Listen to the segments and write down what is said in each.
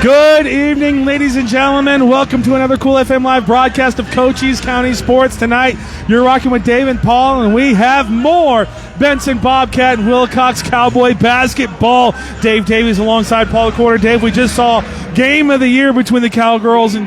Good evening, ladies and gentlemen. Welcome to another Cool FM Live broadcast of Cochise County Sports. Tonight, you're rocking with Dave and Paul, and we have more Benson Bobcat and Willcox Cowboy basketball. Dave Davies alongside Paul Quarter. Dave, we just saw game of the year between the Cowgirls and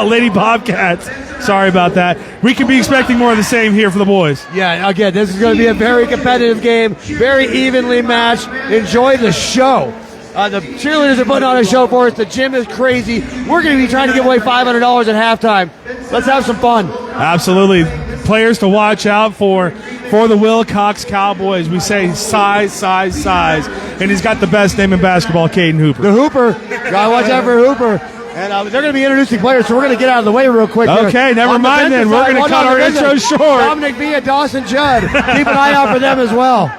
Lady Bobcats. Sorry about that. We can be expecting more of the same here for the boys. Yeah, again, this is going to be a very competitive game, very evenly matched. Enjoy the show. The cheerleaders are putting on a show for us. The gym is crazy. We're going to be trying to give away $500 at halftime. Let's have some fun. Absolutely. Players to watch out for the Willcox Cowboys. We say size, size, size. And he's got the best name in basketball, Caden Hooper. The Hooper. Got to watch out for Hooper. And they're going to be introducing players, so we're going to get out of the way real quick. Okay, never mind then. We're going to cut our intro short. Dominic Villa, Dawson Judd. Keep an eye out for them as well.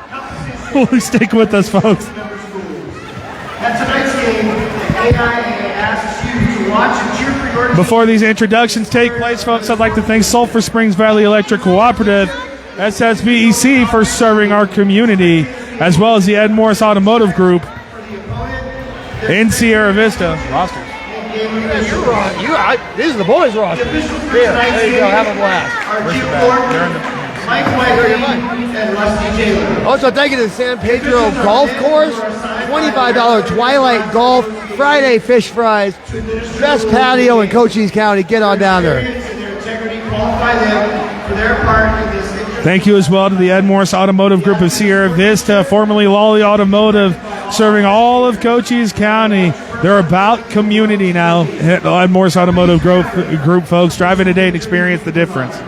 Stick with us, folks. At tonight's game, AIA asks you to watch and cheer for your team. Before these introductions take place, folks, I'd like to thank Sulphur Springs Valley Electric Cooperative, SSVEC, for serving our community, as well as the Ed Morse Automotive Group in Sierra Vista. Rosters. This is the boys' roster. There you go. Have a blast. Mike Whiteley and Rusty Taylor. Also, thank you to San Pedro Golf Course. $25 Twilight Golf, Friday fish fries, best patio in Cochise County. Get on down there. Thank you as well to the Ed Morse Automotive Group of Sierra Vista, formerly Lawely Automotive, serving all of Cochise County. They're about community now. Ed Morse Automotive Group folks, drive in today and experience the difference.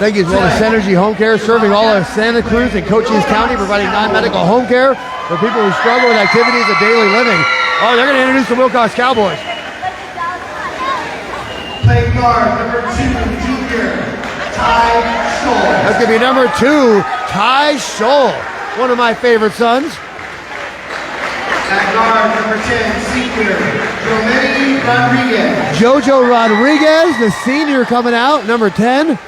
Thank you as well to Synergy Home Care, serving all of Santa Cruz and Cochise County, providing non-medical home care for people who struggle with activities of daily living. Oh, they're going to introduce the Willcox Cowboys. Playing guard, number 2, junior, Ty Scholl. That's going to be number 2, Ty Scholl, one of my favorite sons. At guard, number 10, senior, Jomeni Rodriguez. Jojo Rodriguez, the senior coming out, number 10.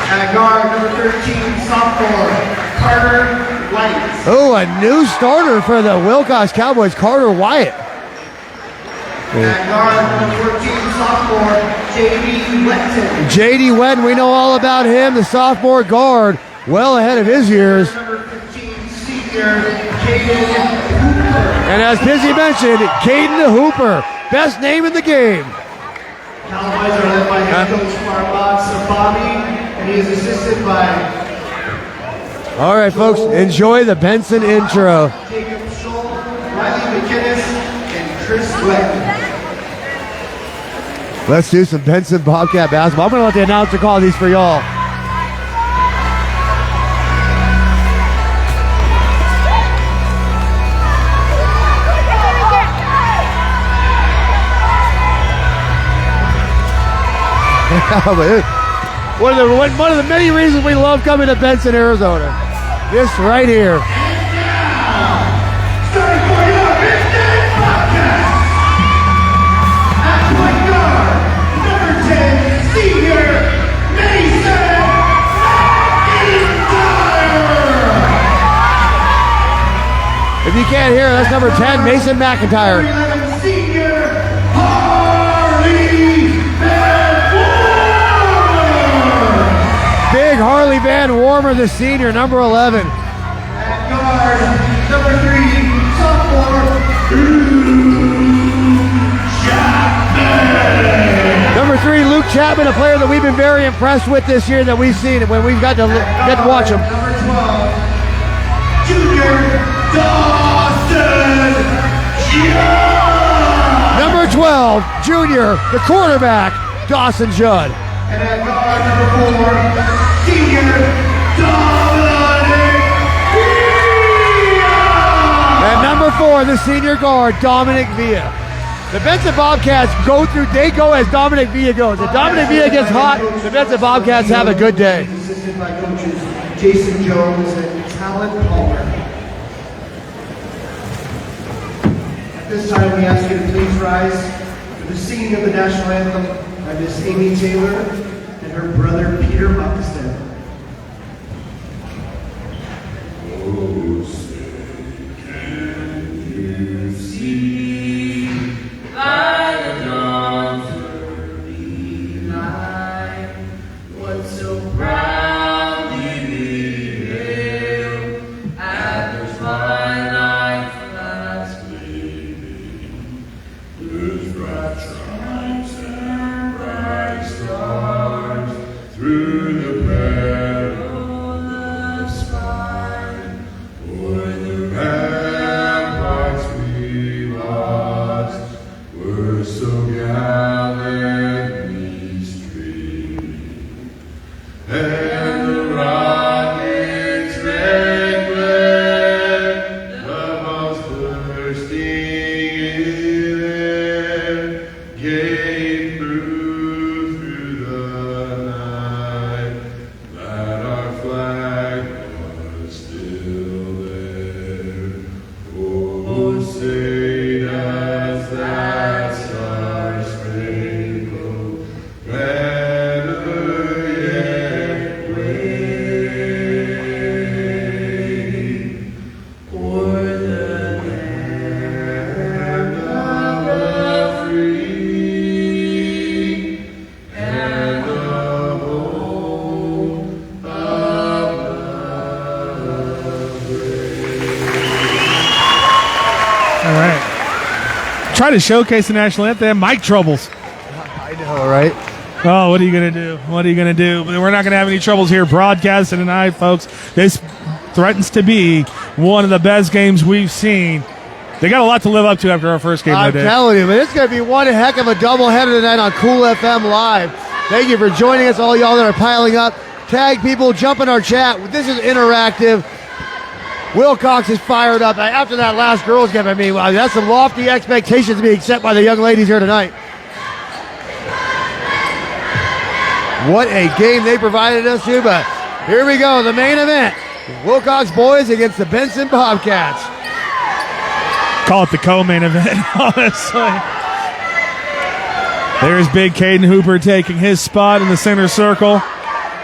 At guard, number 13, sophomore, Carter White. Oh, a new starter for the Willcox Cowboys, Carter Wyatt. At guard, number 14, sophomore, J.D. Wetton. J.D. Wetton, we know all about him, the sophomore guard, well ahead of his years. Number 15, senior, Caden Hooper. And as Pizzy mentioned, Caden the Hooper, best name in the game. Cowboys are led by head coach Marlon Sabami. And he is assisted by all right, folks, enjoy the Benson intro. Jacob Scholl, Riley McKinnis, and Chris Wetton. Let's do some Benson Bobcat basketball. I'm going to let the announcer call these for y'all. One of the many reasons we love coming to Benson, Arizona. This right here. Starting for your Benson Bobcats. At point guard, number 10, senior, Mason McIntyre. If you can't hear, that's number 10, Mason McIntyre. 11, senior, Harley Big Harley Van Warmer, the senior, number 11. At guard, number 3, sophomore, Luke Chapman. Number 3, Luke Chapman, a player that we've been very impressed with this year that we've seen when we've got to watch him. Number 12, junior, Dawson Judd. Number 12, junior, the quarterback, Dawson Judd. And at guard, number 4, senior, Dominic Villa. And number 4, the senior guard, Dominic Villa. The Benson Bobcats go as Dominic Villa goes. If Dominic Villa gets hot, the Benson Bobcats have a good day. Assisted by coaches Jason Jones and Talon Palmer. At this time, we ask you to please rise for the singing of the national anthem by Miss Amy Taylor and her brother Peter Buxton. Oh, say. Try to showcase the national anthem. Mic troubles. I know, right? Oh, what are you going to do? What are you going to do? We're not going to have any troubles here broadcasting tonight, folks. This threatens to be one of the best games we've seen. They got a lot to live up to after our first game. I'm telling you, man, it's going to be one heck of a doubleheader tonight on Cool FM Live. Thank you for joining us, all y'all that are piling up. Tag people, jump in our chat. This is interactive. Willcox is fired up. After that last girls game, I mean, that's some lofty expectations being set by the young ladies here tonight. What a game they provided us to, but here we go, the main event. Willcox boys against the Benson Bobcats. Call it the co-main event, honestly. There's big Caden Hooper taking his spot in the center circle.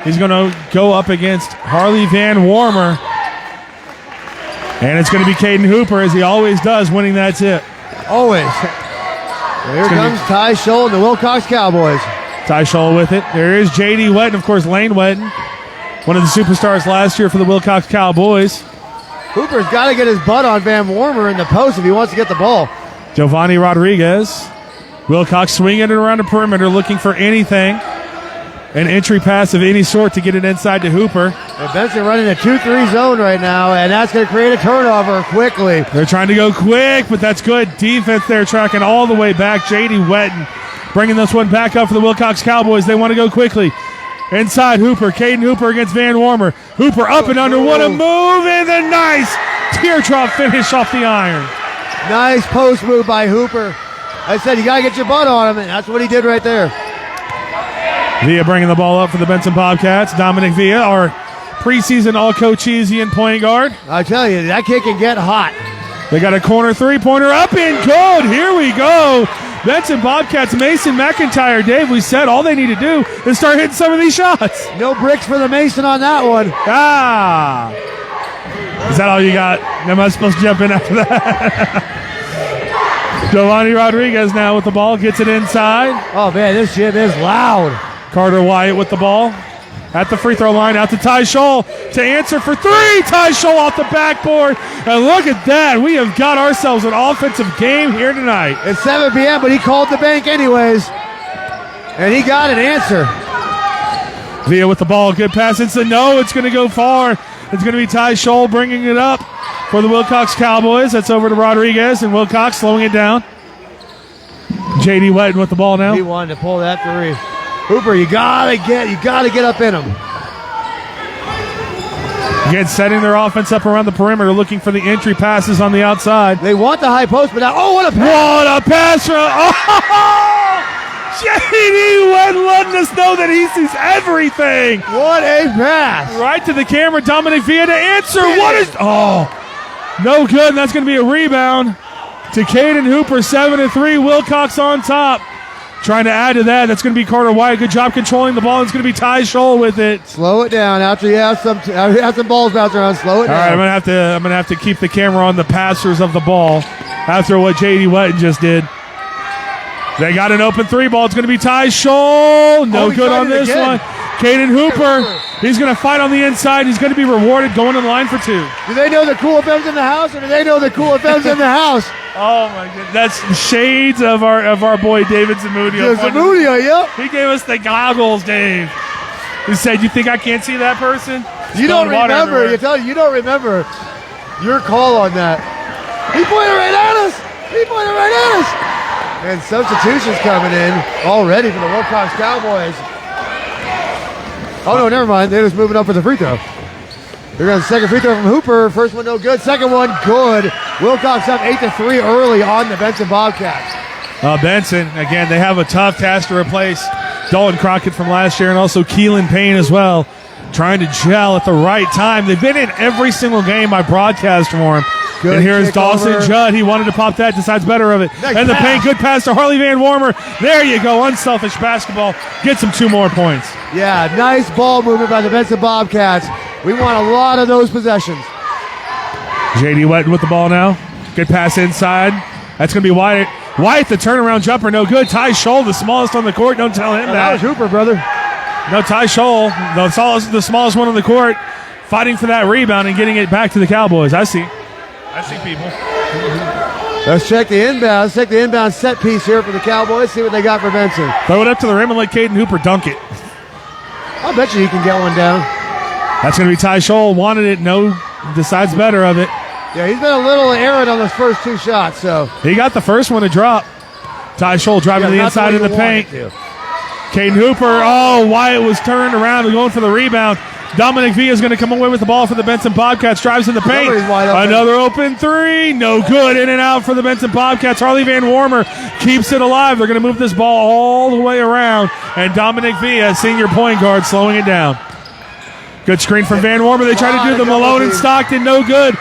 He's going to go up against Harley Van Warmer. And it's going to be Caden Hooper, as he always does, winning that tip. Always. Here comes Ty Scholl and the Willcox Cowboys. Ty Scholl with it. There is J.D. Wetton, of course, Lane Wetton, one of the superstars last year for the Willcox Cowboys. Hooper's got to get his butt on Van Warmer in the post if he wants to get the ball. Giovanni Rodriguez. Willcox swinging it around the perimeter, looking for anything. An entry pass of any sort to get it inside to Hooper. And Benson running a 2-3 zone right now, and that's going to create a turnover quickly. They're trying to go quick, but that's good defense there, tracking all the way back. J.D. Wetton bringing this one back up for the Willcox Cowboys. They want to go quickly. Inside Hooper. Caden Hooper against Van Warmer. Hooper up and under. What a move, and a nice teardrop finish off the iron. Nice post move by Hooper. I said you got to get your butt on him, and that's what he did right there. Villa bringing the ball up for the Benson Bobcats. Dominic Villa, our preseason all-Cochisian point guard. I tell you, that kid can get hot. They got a corner three-pointer up and good. Here we go. Benson Bobcats, Mason McIntyre. Dave, we said all they need to do is start hitting some of these shots. No bricks for the Mason on that one. Is that all you got? Am I supposed to jump in after that? Giovanni Rodriguez now with the ball. Gets it inside. Oh, man, this gym is loud. Carter Wyatt with the ball at the free throw line, out to Ty Scholl to answer for three. Ty Scholl off the backboard, and look at that. We have got ourselves an offensive game here tonight. It's 7 p.m., but he called the bank anyways, and he got an answer. Villa with the ball, good pass. It's going to go far. It's going to be Ty Scholl bringing it up for the Willcox Cowboys. That's over to Rodriguez, and Willcox slowing it down. J.D. Wetton with the ball now. He wanted to pull that three. Hooper, you gotta get up in him. Again, setting their offense up around the perimeter, looking for the entry passes on the outside. They want the high post, but now, what a pass! What a pass from J.D. Wetton letting us know that he sees everything. What a pass! Right to the camera, Dominic Villa to answer. No good, and that's going to be a rebound to Caden Hooper, 7-3. Willcox on top. Trying to add to that. That's going to be Carter Wyatt. Good job controlling the ball. It's going to be Ty Scholl with it. Slow it down after you have some balls bouncing around. Slow it down. All right, I'm going to have to keep the camera on the passers of the ball. after what J.D. Wetton just did. They got an open 3 ball. It's going to be Ty Scholl. No good on this one. Caden Hooper. He's going to fight on the inside. He's going to be rewarded going in line for 2. Do they know the Cool FM's in the house, or do they know the Cool FM's in the house? Oh my goodness. That's shades of our boy David Zamudio. Zamudio, yep. He gave us the goggles, Dave. He said, "You think I can't see that person?" You don't remember. You don't remember your call on that. He pointed right at us. And substitutions coming in already for the Willcox Cowboys. Oh, no, never mind. They're just moving up for the free throw. They're going to second free throw from Hooper. First one no good. Second one good. Willcox up 8-3 early on the Benson Bobcats. Benson, again, they have a tough task to replace Dalton Crockett from last year and also Keelan Payne as well. Trying to gel at the right time. They've been in every single game I broadcast for him. Good, and here's Dawson over. Judd. He wanted to pop that, decides better of it. Nice and the pass. paint, good pass to Harley Van Warmer. There you go, unselfish basketball. Gets him 2 more points. Yeah, nice ball movement by the Benson Bobcats. We want a lot of those possessions. J.D. Wetton with the ball now. Good pass inside. That's going to be Wyatt. Wyatt, the turnaround jumper, no good. Ty Scholl, the smallest on the court. Don't tell him That was Hooper, brother. No, Ty Scholl, the smallest one on the court, fighting for that rebound and getting it back to the Cowboys. I see people. Let's check the inbound. Let's check the inbound set piece here for the Cowboys. See what they got for Benson. Throw it up to the rim and let Caden Hooper dunk it. I'll bet you he can get one down. That's going to be Ty Scholl. Wanted it. No, decides better of it. Yeah, he's been a little errant on those first 2 shots, so. He got the first one to drop. Ty Scholl driving to the inside in the paint. Caden Hooper. Oh, Wyatt was turned around and going for the rebound. Dominic Villa is going to come away with the ball for the Benson Bobcats. Drives in the paint. Another open 3. No good. In and out for the Benson Bobcats. Harley Van Warmer keeps it alive. They're going to move this ball all the way around. And Dominic Villa, senior point guard, slowing it down. Good screen from Van Warmer. They try to do the Malone and Stockton. No good.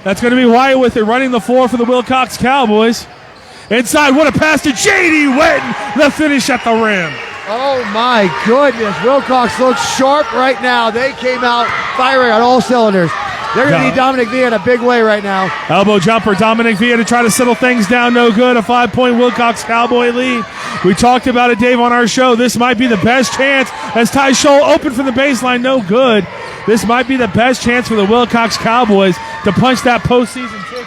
That's going to be Wyatt with it, running the floor for the Willcox Cowboys. Inside, what a pass to J.D. Wetton. The finish at the rim. Oh, my goodness. Willcox looks sharp right now. They came out firing on all cylinders. They're going to need Dominic Villa in a big way right now. Elbow jumper, Dominic Villa to try to settle things down. No good. A 5-point Willcox Cowboy lead. We talked about it, Dave, on our show. This might be the best chance as Ty Scholl open from the baseline. No good. This might be the best chance for the Willcox Cowboys to punch that postseason ticket.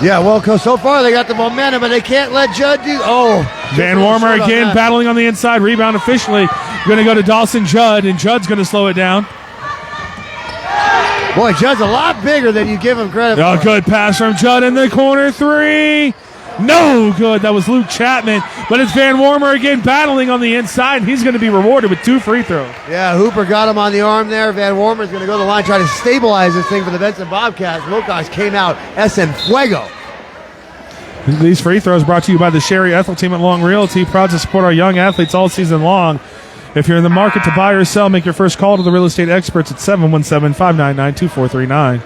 Yeah, well, so far they got the momentum, but they can't let Judd do. Oh, Van Warmer again battling on the inside. Rebound officially going to go to Dawson Judd, and Judd's going to slow it down. Boy, Judd's a lot bigger than you give him credit for. Oh, good pass from Judd in the corner 3. No good. That was Luke Chapman, but it's Van Warmer again battling on the inside. He's going to be rewarded with 2 free throws. Yeah, Hooper got him on the arm there. Van Warmer's going to go to the line, try to stabilize this thing for the Benson Bobcats. Willcox came out en fuego. These free throws brought to you by the Sherry Ethel team at Long Realty, proud to support our young athletes all season long. If you're in the market to buy or sell, make your first call to the real estate experts at 717-599-2439.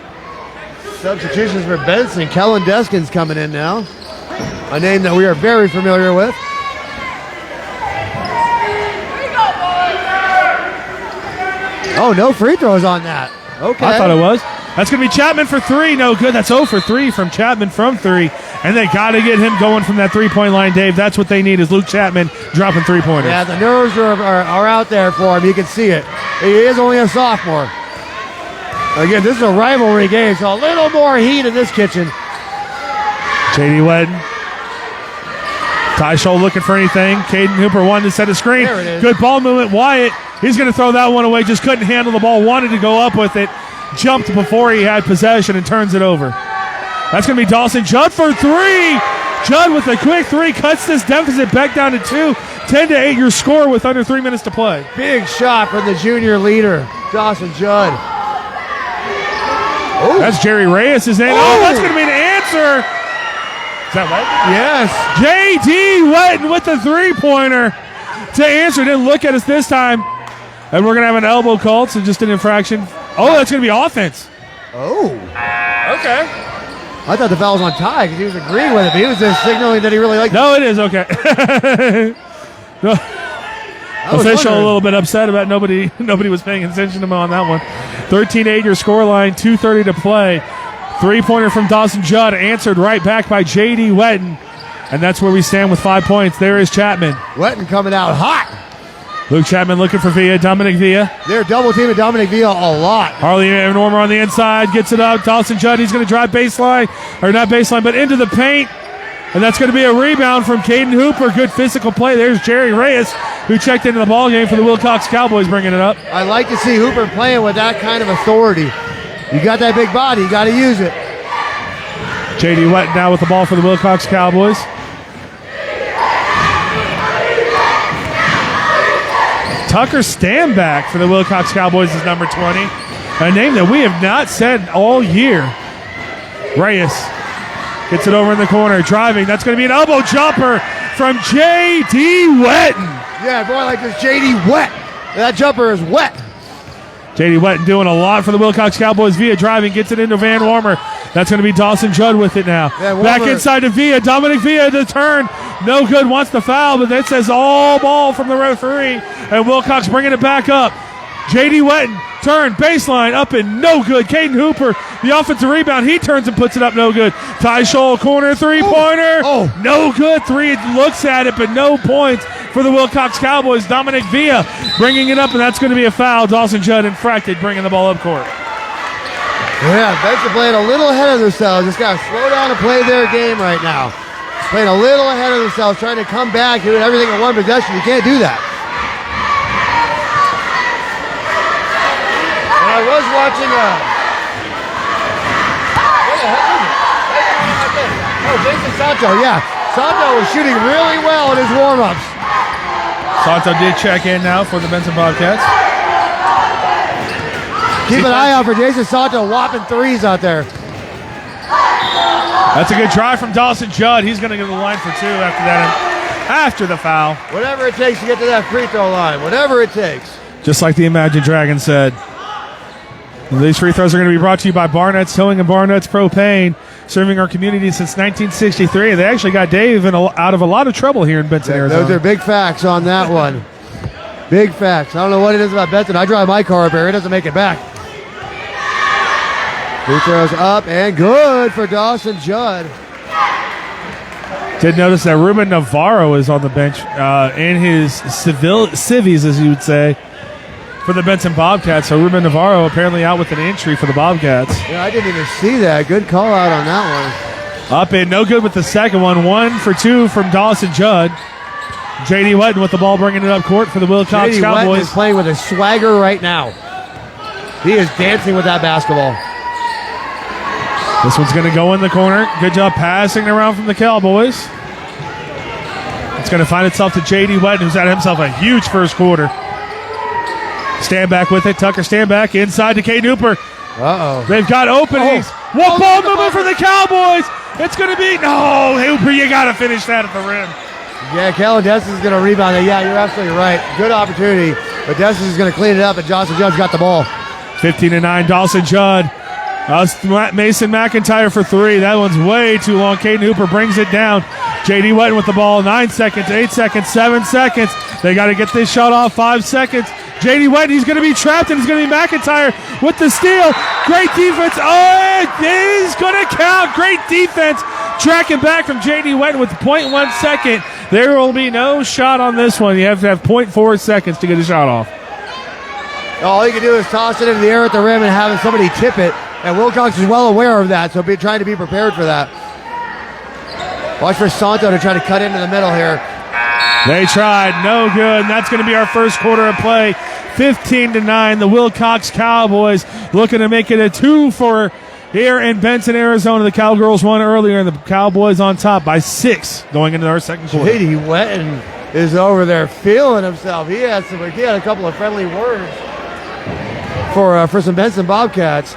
Substitutions for Benson. Kellen Deskin's coming in now. A name that we are very familiar with. Oh, no free throws on that. Okay. I thought it was. That's going to be Chapman for 3. No good. That's 0 for 3 from Chapman from 3. And they got to get him going from that 3-point line, Dave. That's what they need is Luke Chapman dropping 3-pointers. Yeah, the nerves are out there for him. You can see it. He is only a sophomore. Again, this is a rivalry game, so a little more heat in this kitchen. J.D. Wetton. Ty Scholl looking for anything. Caden Hooper wanted to set a screen. There it is. Good ball movement. Wyatt, he's going to throw that one away. Just couldn't handle the ball. Wanted to go up with it. Jumped before he had possession and turns it over. That's going to be Dawson Judd for 3. Judd with a quick 3 cuts this deficit back down to 2. 10-8 your score with under 3 minutes to play. Big shot from the junior leader, Dawson Judd. Ooh. That's Jerry Reyes' name. Oh, that's going to be an answer. Is that Wetton? Yes. J.D. Wetton with the 3-pointer to answer. Didn't look at us this time. And we're going to have an elbow call, so just an infraction. Oh, that's going to be offense. Oh. Okay. I thought the foul was on Ty because he was agreeing with it, but he was just signaling that he really liked it. No, it is okay. No. Official a little bit upset about nobody was paying attention to him on that one. 13-8 your score line, 2:30 to play. Three-pointer from Dawson Judd, answered right back by J.D. Wetton. And that's where we stand with 5 points. There is Chapman. Wetton coming out hot. Luke Chapman looking for Villa, Dominic Villa. They're double-teaming Dominic Villa a lot. Harley Van Ormer on the inside, gets it up. Dawson Judd, he's going to drive baseline, or not baseline, but into the paint. And that's going to be a rebound from Caden Hooper. Good physical play. There's Jerry Reyes, who checked into the ball game for the Willcox Cowboys, bringing it up. I like to see Hooper playing with that kind of authority. You got that big body, you got to use it. J.D. Wetton now with the ball for the Willcox Cowboys. Tucker Stanback for the Willcox Cowboys is number 20. A name that we have not said all year. Reyes gets it over in the corner, driving. That's going to be an elbow jumper from J.D. Wetton. Yeah, boy, like this J.D. wet. That jumper is wet. J.D. Wetton doing a lot for the Willcox Cowboys. Villa driving, gets it into Van Warmer. That's going to be Dawson Judd with it now. Yeah, back inside to Villa. Dominic Villa to turn. No good, wants the foul, but that says all ball from the referee. And Willcox bringing it back up. J.D. Wetton, turn, baseline, up and no good. Caden Hooper, the offensive rebound. He turns and puts it up, no good. Ty Scholl, corner three-pointer. No good. Three, looks at it, but no points for the Willcox Cowboys. Dominic Villa bringing it up, and that's going to be a foul. Dawson Judd infracted, bringing the ball up court. Yeah, Benson playing a little ahead of themselves. Just got to slow down and play their game right now. Playing a little ahead of themselves, trying to come back, doing everything in one possession. You can't do that. And I was watching Jason Santo. Yeah, Santo was shooting really well in his warm-ups. Santo did check in now for the Benson Bobcats. Keep an eye out for Jason Santo whopping threes out there. That's a good drive from Dawson Judd. He's going to go to the line for two after the foul. Whatever it takes to get to that free throw line. Whatever it takes. Just like the Imagine Dragon said. These free throws are going to be brought to you by Barnett's Towing and Barnett's Propane, serving our community since 1963. They actually got Dave out of a lot of trouble here in Benson, Arizona. Those are big facts on that one. Big facts. I don't know what it is about Benson. I drive my car up here. It doesn't make it back. Free throws up and good for Dawson Judd. Did notice that Ruben Navarro is on the bench in his civvies, as you would say, for the Benson Bobcats. So Ruben Navarro apparently out with an injury for the Bobcats. Yeah, I didn't even see that. Good call out on that one. Up and no good with the second one. 1 for 2 from Dawson Judd. J.D. Wetton with the ball, bringing it up court for the Willcox Cowboys. Wetton is playing with a swagger right now. He is dancing with that basketball. This one's going to go in the corner. Good job passing around from the Cowboys. It's going to find itself to J.D. Wetton, who's had himself a huge first quarter. Stand back with it. Tucker stand back inside to Caden Hooper. Uh-oh. They've got openings. What ball movement for the Cowboys? It's going to be, no, Hooper, you got to finish that at the rim. Yeah, Kellen Dessus is going to rebound it. Yeah, you're absolutely right. Good opportunity. But Dessus is going to clean it up, and Dawson Judd's got the ball. 15-9, Dawson Judd. Mason McIntyre for three. That one's way too long. Caden Hooper brings it down. J.D. Wetton with the ball. 9 seconds, 8 seconds, 7 seconds. They got to get this shot off. 5 seconds. J.D. Wetton, he's going to be trapped, and it's going to be McIntyre with the steal. Great defense. Oh, he's going to count. Great defense. Tracking back from J.D. Wetton with 0.1 second. There will be no shot on this one. You have to have 0.4 seconds to get a shot off. All you can do is toss it into the air at the rim and have somebody tip it. And Willcox is well aware of that, so trying to be prepared for that. Watch for Santo to try to cut into the middle here. They tried, no good, and that's going to be our first quarter of play. 15-9, the Willcox Cowboys looking to make it a 2 for here in Benson, Arizona. The Cowgirls won earlier, and the Cowboys on top by 6 going into our second quarter. J.D. Wetton is over there feeling himself. He had a couple of friendly words for some Benson Bobcats.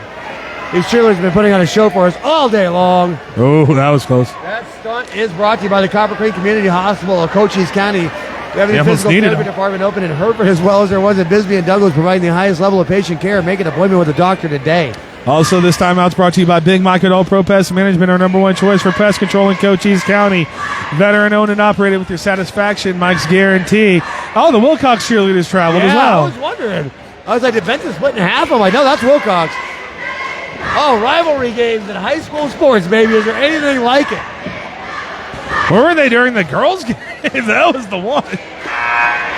These cheerleaders have been putting on a show for us all day long. Oh, that was close. That stunt is brought to you by the Copper Creek Community Hospital of Cochise County. We have a physical therapy department open in Hereford as well as there was at Bisbee and Douglas, providing the highest level of patient care. Make an appointment with a doctor today. Also, this timeout's brought to you by Big Mike at All Pro Pest Management, our number one choice for pest control in Cochise County. Veteran owned and operated with your satisfaction, Mike's guarantee. Oh, the Willcox cheerleaders traveled as well. I was wondering. I was like, did Benson split in half? I'm like, no, that's Willcox. Oh, rivalry games in high school sports, baby. Is there anything like it? Where were they during the girls' game? That was the one.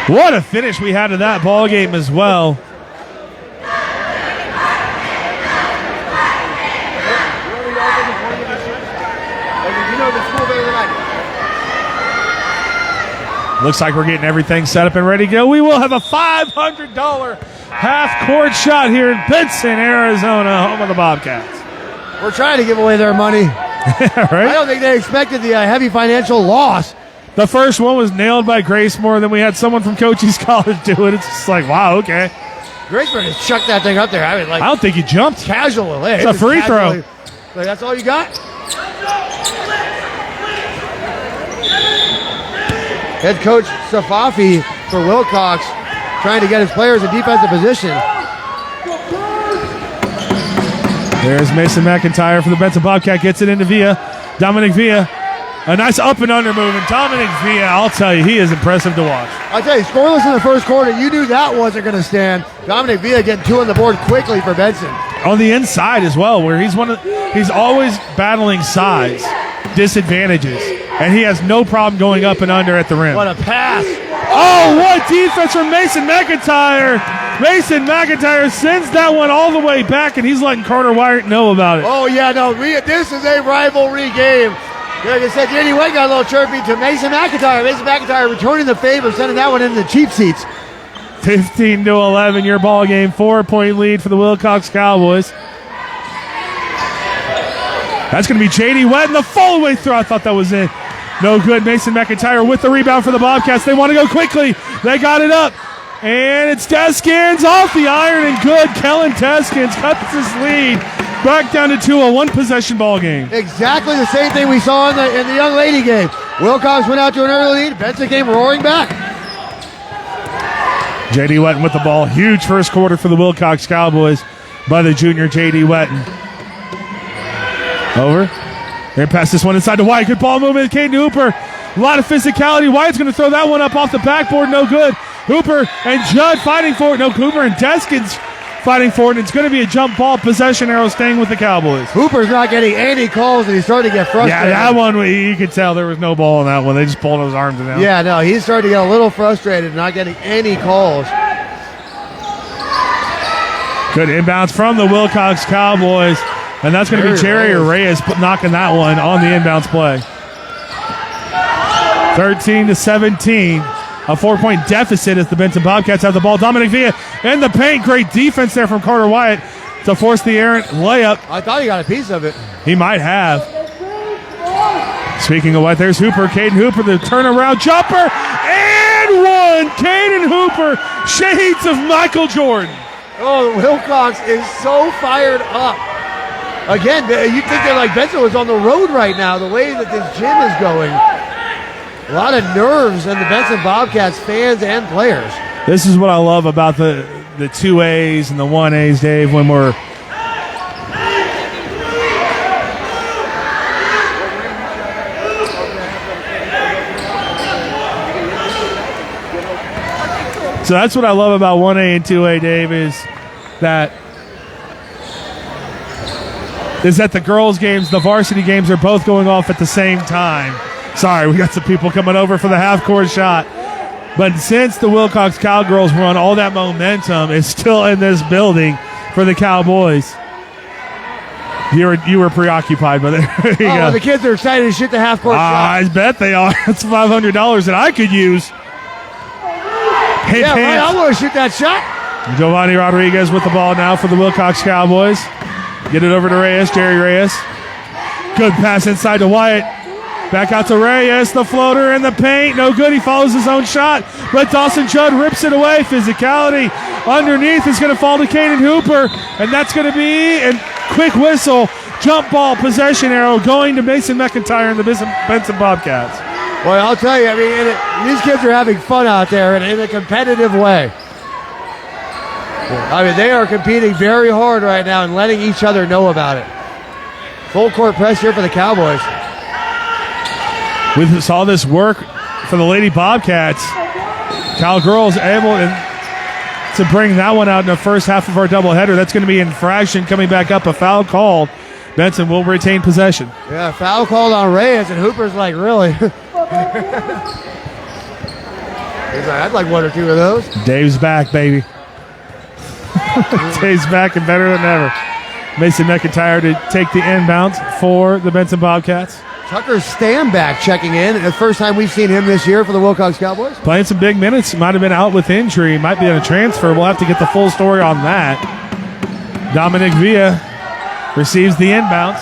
What a finish we had to that ball game as well. Looks like we're getting everything set up and ready to go. We will have a $500 half-court shot here in Benson, Arizona, home of the Bobcats. We're trying to give away their money. Right? I don't think they expected the heavy financial loss. The first one was nailed by Gracemore. Then we had someone from Cochise College do it. It's just like, wow, okay. Gracemore just chucked that thing up there. I mean, like, I don't think he jumped. Casual. It's a free throw. Like, that's all you got? Head coach Safafi for Willcox trying to get his players in defensive position. There's Mason McIntyre for the Benson Bobcat. Gets it into Villa. Dominic Villa. A nice up and under move. And Dominic Villa, I'll tell you, he is impressive to watch. I'll tell you, scoreless in the first quarter. You knew that wasn't going to stand. Dominic Villa getting 2 on the board quickly for Benson. On the inside as well, where he's always battling size disadvantages. And he has no problem going up and under at the rim. What a pass. Oh, what defense from Mason McIntyre. Mason McIntyre sends that one all the way back, and he's letting Carter Wyatt know about it. Oh, yeah, no, this is a rivalry game. Like I said, JD White got a little chirpy to Mason McIntyre. Mason McIntyre returning the favor, sending that one into the cheap seats. 15-11, your ball game. 4-point lead for the Willcox Cowboys. That's going to be J.D. Wetton, the follow-away throw. I thought that was in. No good. Mason McIntyre with the rebound for the Bobcats. They want to go quickly. They got it up. And it's Deskins off the iron and good. Kellen Deskins cuts his lead back down to 2, a one-possession ball game. Exactly the same thing we saw in the young lady game. Willcox went out to an early lead. Benson came roaring back. J.D. Wetton with the ball. Huge first quarter for the Willcox Cowboys by the junior J.D. Wetton. Over. They pass this one inside to Wyatt. Good ball movement. Caden Hooper. A lot of physicality. Wyatt's going to throw that one up off the backboard. No good. Hooper and Judd fighting for it. No, Hooper and Deskins fighting for it. And it's going to be a jump ball possession arrow staying with the Cowboys. Hooper's not getting any calls, and he's starting to get frustrated. Yeah, that one, you could tell there was no ball in that one. They just pulled those arms down. Yeah, no, he's starting to get a little frustrated, not getting any calls. Good inbounds from the Willcox Cowboys. And that's going to be Jerry Reyes knocking that one on the inbounds play. 13-17. A 4-point deficit as the Benson Bobcats have the ball. Dominic Villa in the paint. Great defense there from Carter Wyatt to force the errant layup. I thought he got a piece of it. He might have. Speaking of what, there's Hooper. Caden Hooper, the turnaround jumper. And one. Caden Hooper. Shades of Michael Jordan. Oh, Willcox is so fired up. Again, you think that like Benson was on the road right now, the way that this gym is going. A lot of nerves in the Benson Bobcats fans and players. This is what I love about the 2As and the 1As, Dave, when we're so that's what I love about 1A and 2A, Dave, is that the girls' games, the varsity games are both going off at the same time. Sorry, we got some people coming over for the half-court shot. But since the Willcox Cowgirls run, all that momentum is still in this building for the Cowboys. You were preoccupied, but there you go. Well, the kids are excited to shoot the half-court shot. I bet they are. That's $500 that I could use. Right, I want to shoot that shot. Giovanni Rodriguez with the ball now for the Willcox Cowboys. Get it over to Reyes, Jerry Reyes. Good pass inside to Wyatt. Back out to Reyes, the floater in the paint. No good, he follows his own shot. But Dawson Judd rips it away. Physicality underneath is going to fall to Caden Hooper. And that's going to be a quick whistle. Jump ball possession arrow going to Mason McIntyre and the Benson Bobcats. Well, I'll tell you, I mean, these kids are having fun out there in a competitive way. I mean, they are competing very hard right now and letting each other know about it. Full court press here for the Cowboys. We saw this work for the Lady Bobcats. Cowgirls able to bring that one out in the first half of our doubleheader. That's going to be infraction coming back up, a foul called. Benson will retain possession. Yeah, foul called on Reyes, and Hooper's like, really? He's like, I'd like one or two of those. Dave's back, baby. Dave's back and better than ever. Mason McIntyre to take the inbounds for the Benson Bobcats. Tucker Stanback checking in. The first time we've seen him this year for the Willcox Cowboys. Playing some big minutes. Might have been out with injury. Might be on a transfer. We'll have to get the full story on that. Dominic Villa receives the inbounds.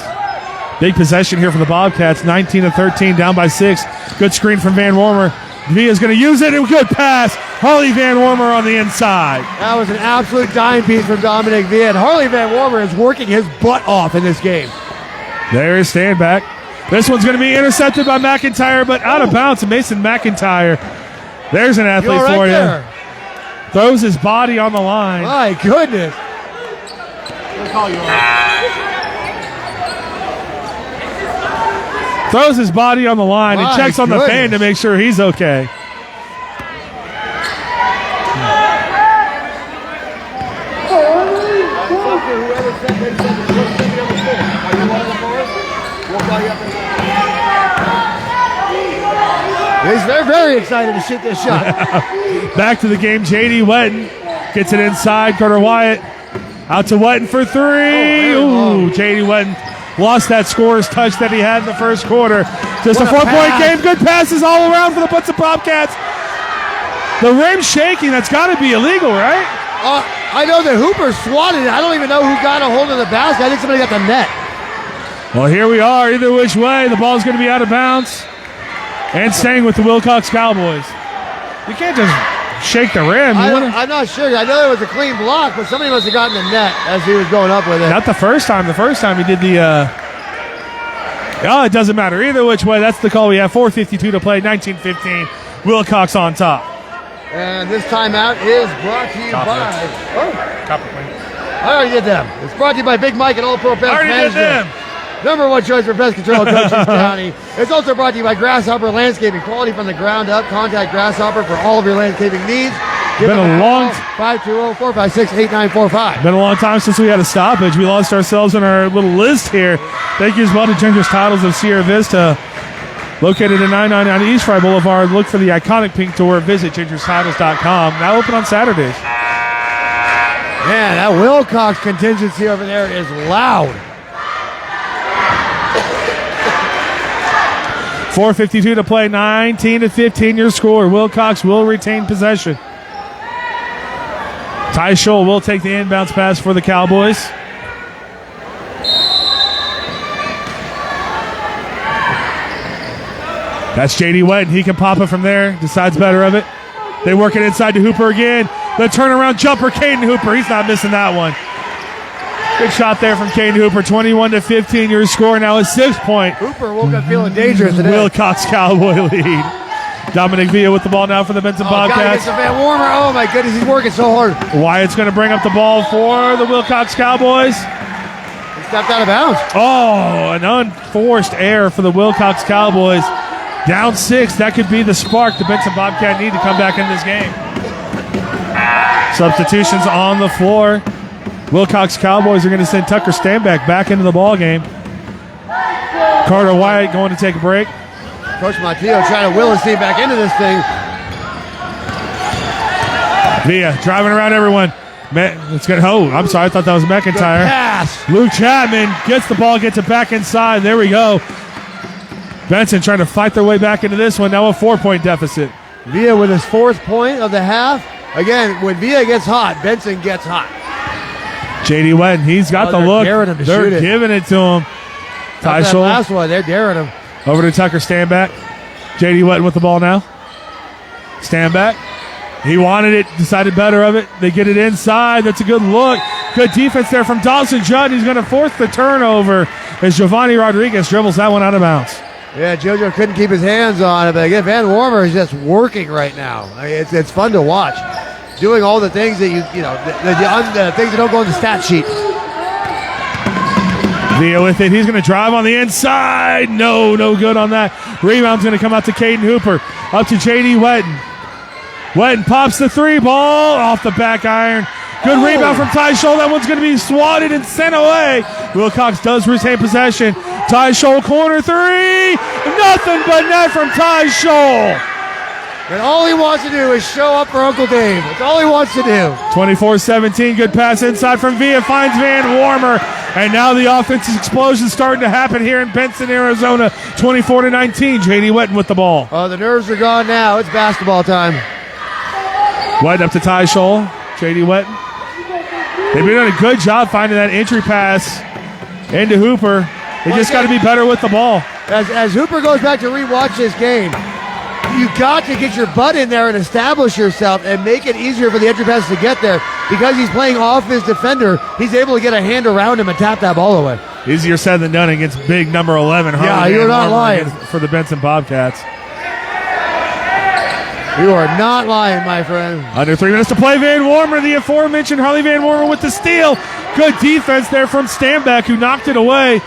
Big possession here for the Bobcats. 19-13, down by 6. Good screen from Van Wormer. Villa's going to use it. A good pass. Harley Van Wormer on the inside. That was an absolute dime piece from Dominic Villa. And Harley Van Wormer is working his butt off in this game. There is Stanback. This one's going to be intercepted by McIntyre, but out of bounds to Mason McIntyre. There's an athlete right for you. there. Throws his body on the line. My goodness. Throws his body on the line and My checks on the goodness. fan to make sure he's okay. They're very excited to shoot this shot. Back to the game, J.D. Wetton gets it inside. Carter Wyatt out to Wetton for 3. Ooh, J.D. Wetton lost that scorer's touch that he had in the first quarter. Just What a a 4-point pass. game. Good passes all around for the Benson Bobcats. The rim shaking, that's got to be illegal, right? I know that Hooper swatted it. I don't even know who got a hold of the basket. I think somebody got the net. Well, here we are. Either which way, the ball's going to be out of bounds and staying with the Willcox Cowboys. You can't just shake the rim. I'm not sure. I know it was a clean block, but somebody must have gotten the net as he was going up with it. Not the first time. The first time he did the... it doesn't matter. Either which way, that's the call we have. 4:52 to play, 19-15. Willcox on top. And this timeout is brought to you by... Copper plate. I already did them. It's brought to you by Big Mike and All Pro Pest Already did Management. them. Number one choice for pest control in Cochise County. It's also brought to you by Grasshopper Landscaping. Quality from the ground up. Contact Grasshopper for all of your landscaping needs. Give Been them a long... 520-456-8945. Been a long time since we had a stoppage. We lost ourselves in our little list here. Thank you as well to Ginger's Titles of Sierra Vista. Located at 999 East Fry Boulevard. Look for the iconic pink door. Visit gingerstitles.com. Now open on Saturdays. Man, that Willcox contingency over there is loud. 4:52 to play, 19-15 your score. Willcox will retain possession. Ty Scholl will take the inbounds pass for the Cowboys. That's J.D. Wetton. He can pop it from there. Decides better of it. They work it inside to Hooper again. The turnaround jumper, Caden Hooper. He's not missing that one. Good shot there from Caden Hooper. 21-15 your score. Now a 6-point. Hooper woke up feeling dangerous today. Willcox Cowboy lead. Dominic Villa with the ball now for the Benson Gotta get Bobcats. some Van Wormer. Oh my goodness, he's working so hard. Wyatt's going to bring up the ball for the Willcox Cowboys. He stepped out of bounds. Oh, an unforced error for the Willcox Cowboys. Down 6. That could be the spark the Benson Bobcat need to come back in this game. Substitutions on the floor. Willcox Cowboys are going to send Tucker Stanback back into the ball game. Carter Wyatt going to take a break. Coach Montillo trying to will his team back into this thing. Villa driving around everyone. It's going to. Oh, I'm sorry. I thought that was Good McIntyre. pass. Luke Chapman gets the ball, gets it back inside. There we go. Benson trying to fight their way back into this one. Now a 4-point deficit. Villa with his 4th point of the half. Again, when Villa gets hot, Benson gets hot. J.D. Wetton, he's got the they're look. daring him to They're shoot it. giving it to him. Ty That Scholl last one, they're daring him. over to Tucker Stanback. J.D. Wetton with the ball now. Stanback. He wanted it, decided better of it. They get it inside. That's a good look. Good defense there from Dawson Judd. He's going to force the turnover as Giovanni Rodriguez dribbles that one out of bounds. Yeah, JoJo couldn't keep his hands on it, but again, Van Wormer is just working right now. I mean, it's fun to watch. Doing all the things that the things that don't go in the stat sheet. Villa with it. He's going to drive on the inside. No good on that. Rebound's going to come out to Caden Hooper. Up to J.D. Wetton. Wetton pops the 3 ball off the back iron. Good rebound from Ty Scholl. That one's going to be swatted and sent away. Willcox does retain possession. Ty Scholl corner 3. Nothing but net from Ty Scholl. And all he wants to do is show up for Uncle Dave. That's all he wants to do. 24-17. Good pass inside from Villa. Finds Van Warmer. And now the offensive explosion starting to happen here in Benson, Arizona. 24-19. J.D. Wetton with the ball. Oh, the nerves are gone now. It's basketball time. Wetton up to Ty Scholl. J.D. Wetton. They've been doing a good job finding that entry pass into Hooper. They just got to be better with the ball. As Hooper goes back to rewatch this game, you got to get your butt in there and establish yourself and make it easier for the entry pass to get there. Because he's playing off his defender, he's able to get a hand around him and tap that ball away. Easier said than done against big number 11. Yeah, you're not lying. For the Benson Bobcats. You are not lying, my friend. Under 3 minutes to play. Van Warmer, the aforementioned Harley Van Warmer with the steal. Good defense there from Stanback, who knocked it away.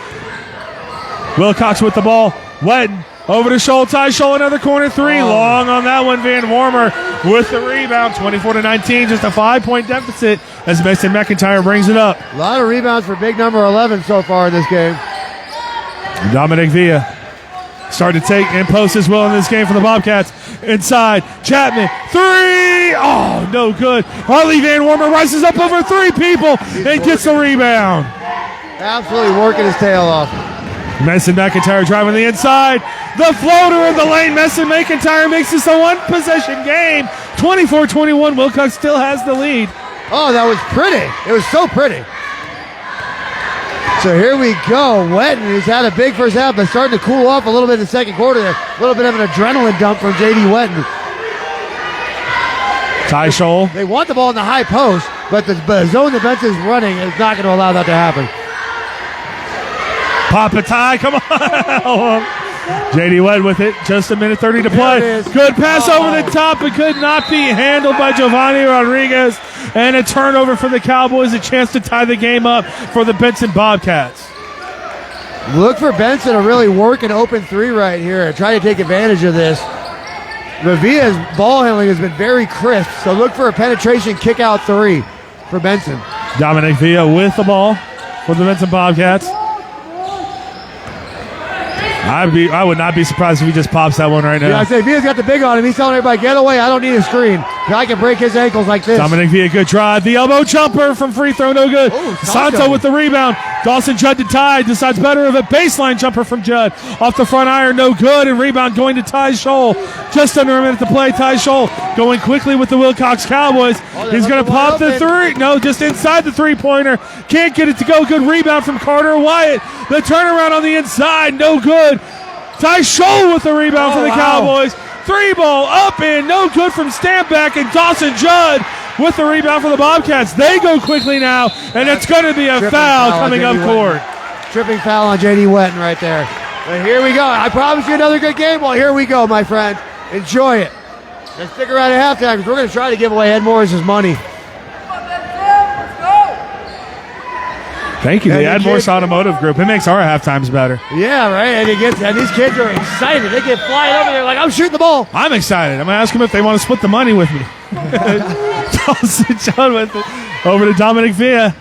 Willcox with the ball. Wetton over to Scholl. Ty Scholl, another corner 3. Long on that one. Van Warmer with the rebound. 24-19, just a 5-point deficit as Mason McIntyre brings it up. A lot of rebounds for big number 11 so far in this game. Dominic Villa started to take and post his will in this game for the Bobcats. Inside, Chapman, 3! Oh, no good. Harley Van Warmer rises up over 3 people and gets the rebound. Absolutely working his tail off. Mason McIntyre driving the inside. The floater in the lane. Mason McIntyre makes this a 1-possession game. 24-21. Willcox still has the lead. Oh, that was pretty. It was so pretty. So here we go. Wetton, who's had a big first half, but starting to cool off a little bit in the second quarter there. A little bit of an adrenaline dump from J.D. Wetton. Ty Scholl. They want the ball in the high post, but the zone the Benson's running is not going to allow that to happen. Papa Ty, come on. J.D. Wetton with it. Just a minute 30 to play. Good pass over the top, but could not be handled by Giovanni Rodriguez. And a turnover for the Cowboys, a chance to tie the game up for the Benson Bobcats. Look for Benson to really work an open 3 right here and try to take advantage of this. Villa's ball handling has been very crisp, so look for a penetration kick out 3 for Benson. Dominic Villa with the ball for the Benson Bobcats. I would not be surprised if he just pops that one right now. Yeah, I say Villa's got the big on him. He's telling everybody, get away. I don't need a screen. I can break his ankles like this. Dominic Villa, good drive. The elbow jumper from free throw, no good. Ooh, Santo with the rebound. Dawson Judd to tie. Decides better of a baseline jumper from Judd. Off the front iron, no good. And rebound going to Ty Scholl. Just under a minute to play. Ty Scholl going quickly with the Willcox Cowboys. He's going to pop the 3. No, just inside the three-pointer. Can't get it to go. Good rebound from Carter Wyatt. The turnaround on the inside, no good. Ty Scholl with the rebound for the Cowboys. 3 ball up and no good from Stanback, and Dawson Judd with the rebound for the Bobcats. They go quickly now, and it's going to be a foul coming up court. Tripping foul on J.D. Wetton right there. But here we go. I promise you another good game. Well, here we go, my friend. Enjoy it. And stick around at halftime because we're going to try to give away Ed Morris's money. Thank you, the Ed Morse Automotive Group. It makes our half times better. Yeah, right. And these kids are excited. They get flying over there like, I'm shooting the ball. I'm excited. I'm going to ask them if they want to split the money with me. John with it. Over to Dominic Villa.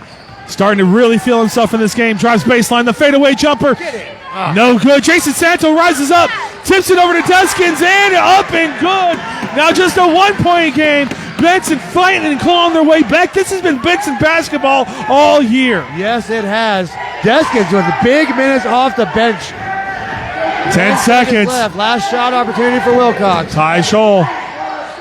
Starting to really feel himself in this game. Drives baseline. The fadeaway jumper. No good. Jason Santo rises up. Tips it over to Deskins. And up and good. Now just a 1-point game. Benson fighting and clawing their way back. This has been Benson basketball all year. Yes, it has. Deskins with big minutes off the bench. 10 seconds left. Last shot opportunity for Willcox. Ty Scholl.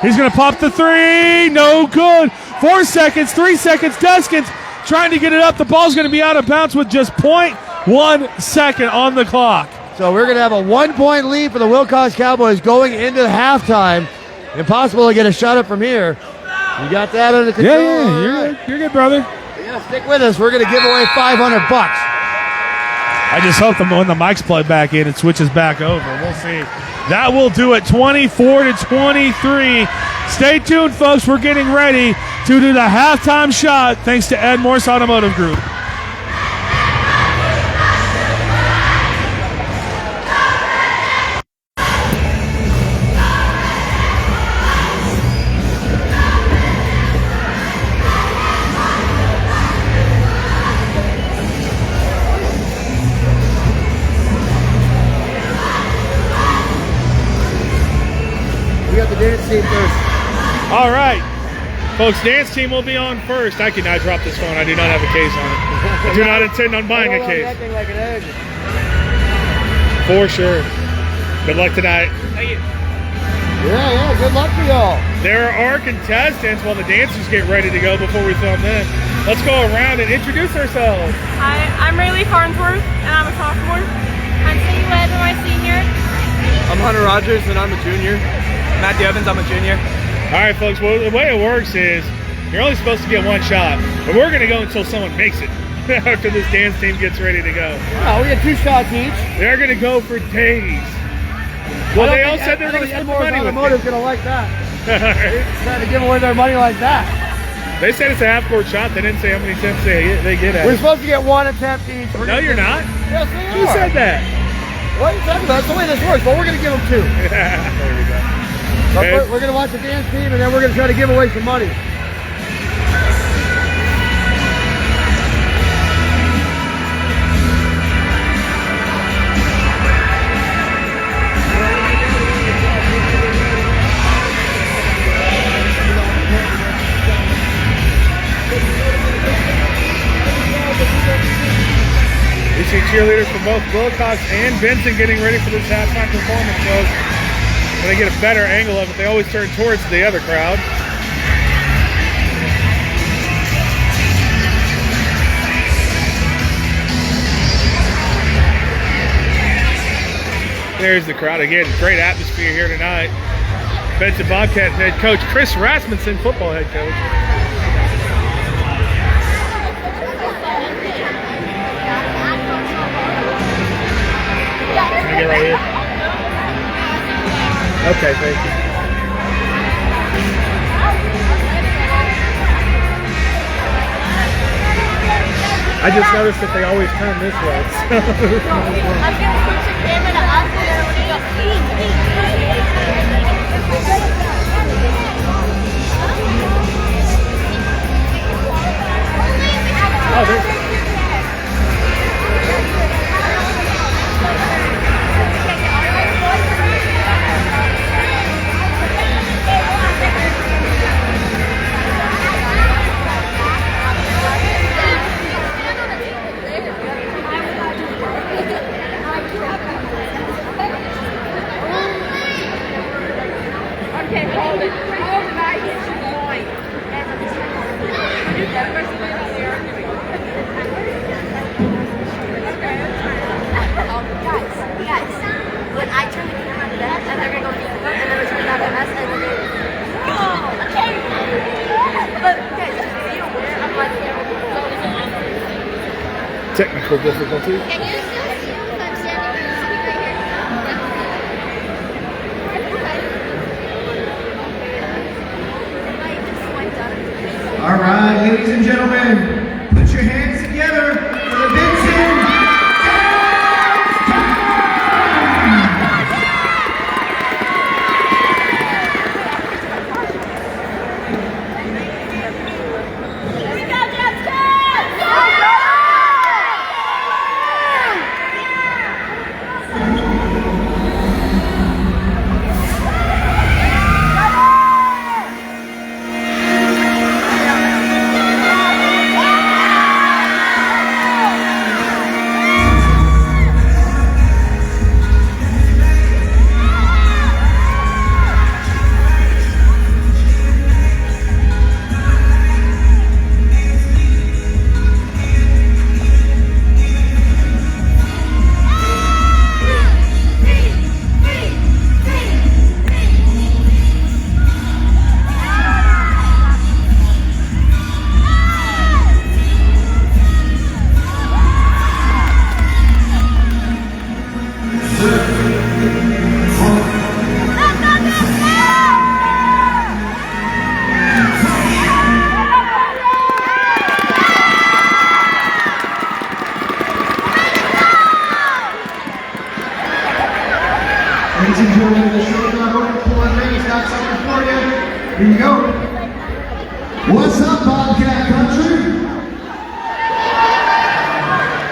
He's going to pop the 3. No good. 4 seconds. 3 seconds. Deskins trying to get it up. The ball's going to be out of bounds with just 0.1 second on the clock. So we're going to have a 1-point lead for the Willcox Cowboys going into halftime. Impossible to get a shot up from here. You got that under control? Yeah, you're good, brother. Yeah, stick with us. We're going to give away $500. I just hope when the mics plug back in, it switches back over. We'll see. That will do it, 24-23. Stay tuned, folks. We're getting ready to do the halftime shot thanks to Ed Morse Automotive Group. team first. All right. Folks, dance team will be on first. I cannot drop this phone. I do not have a case on it. I do not intend on buying a case. Like an egg. For sure. Good luck tonight. Thank you. Yeah, good luck to y'all. There are contestants while the dancers get ready to go before we film in. Let's go around and introduce ourselves. Hi, I'm Rayleigh Farnsworth, and I'm a sophomore. I'm Sadie Webb, and I'm a senior. I'm Hunter Rogers, and I'm a junior. Matthew Evans, I'm a junior. All right, folks, well, the way it works is you're only supposed to get one shot, but we're going to go until someone makes it after this dance team gets ready to go. Oh, we get 2 shots each. They're going to go for days. Well, they all said they're going to split the money with Automotive's going to like that. All right. Trying to give away their money like that. They said it's a half-court shot. They didn't say how many attempts they get at We're it. supposed to get 1 attempt each. No, you're not. Yes, we Who are. said that? What are you talking about? That's the way this works, but we're going to give them 2. There we go. But we're going to watch the dance team, and then we're going to try to give away some money. We see cheerleaders from both Willcox and Benson getting ready for this halftime performance, folks. When they get a better angle of it, they always turn towards the other crowd. There's the crowd again. Great atmosphere here tonight. Benson Bobcat head coach Chris Rasmussen, football head coach. Can I get right here? Okay, thank you. I just noticed that they always turn this way. I'm gonna put your camera up there when you Oh, there's... Okay, hold it. Hold it. I get your point. Guys, when I turn the camera to that, and they're gonna go deep, and then we're turning back to us, and we're gonna. Okay. But guys, just be aware of my camera. Technical difficulties. Can you still see if I'm standing right here? All right, ladies and gentlemen, put your hands together for the Benson. Ladies and gentlemen, the show's not over. Pull and Ray's got something for you. Here you go. What's up, Bobcat Country?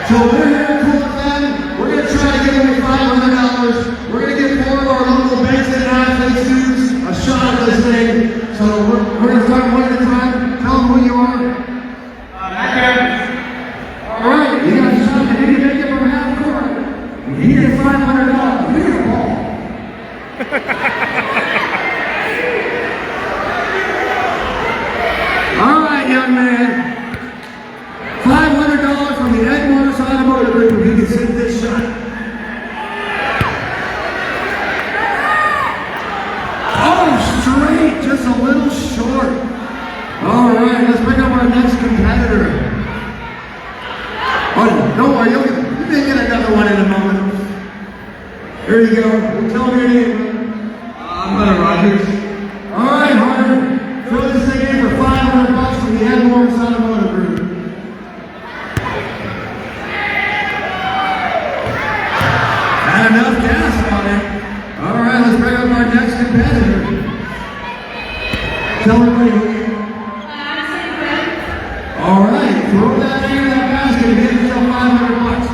So we're here at Cool FM. We're going to try to give away $500. We're going to give 4 of our local Benson athlete students a shot at this thing. So we're going to start one at a time. Tell them who you are. All right, you got a shot to make it from half court. You get $500. You get a ball. All right, young man. $500 from the Morse Automotive Group if you can sink this shot. Oh, straight, just a little short. All right, let's bring up our next competitor. Oh, don't worry, you may get another one in a moment. Here you go. Tell me your name. I'm Hunter Rogers. All right, Hunter. Throw this thing in for $500 from the Morse Automotive Group. Had enough gas on it. All right, let's bring up our next competitor. Tell everybody who you are. All right, throw that in that basket and get yourself $500.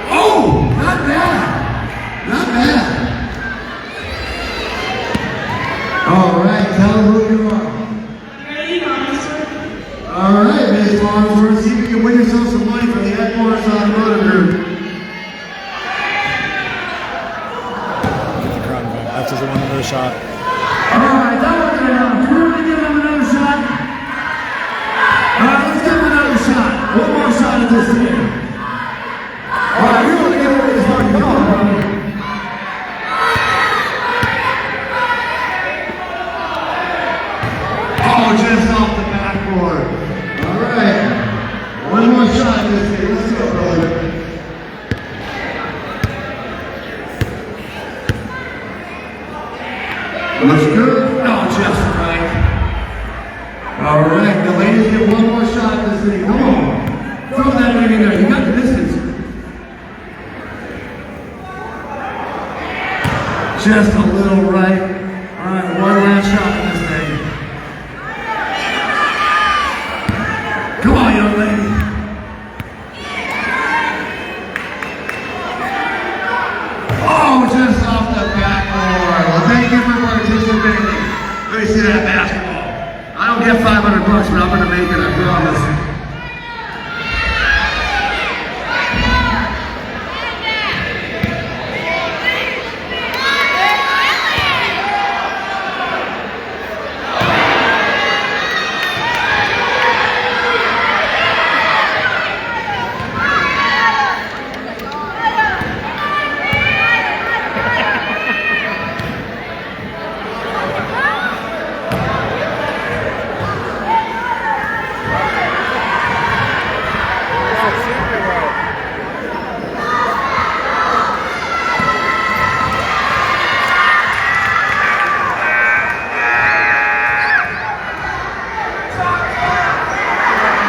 Oh, not bad. Not bad. All right, tell them who you are. All right, Miss Farnsworth, see if you can win yourself some money from the Morse Automotive Group. That's just another shot. All right, that one's enough. We're going to give him another shot. All right, let's give him another shot. One more shot at this thing. All right, we're going to give away this money. Come on, brother. Oh, just off the backboard. All right. One more shot at this thing. Let's go, brother. Looks good. No, just right. All right, the ladies get one more shot at this thing. Come on. Throw that thing in there. You got the distance. Just a little right. All right, one last shot at this thing. Come on, young lady. Oh, just off the backboard. Well, thank you for participating. Let me see that basketball. I don't get $500, but I'm going to make it, I promise.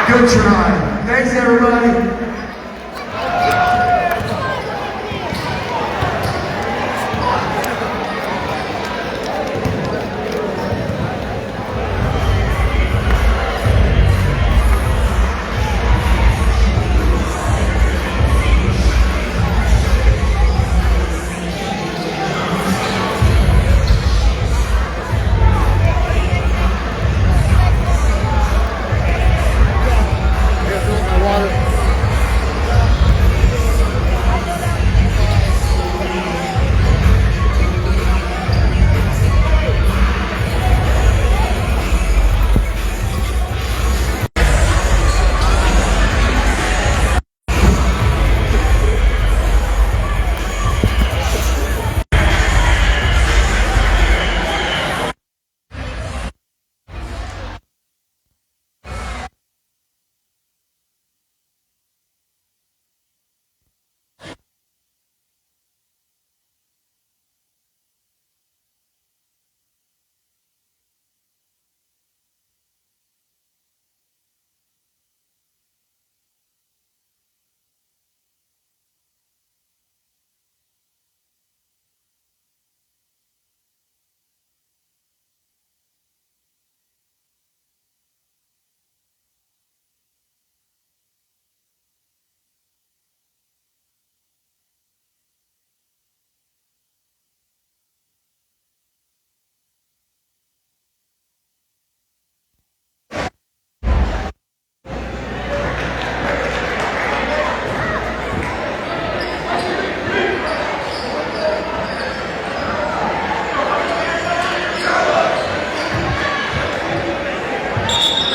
Good try. Thanks, everybody.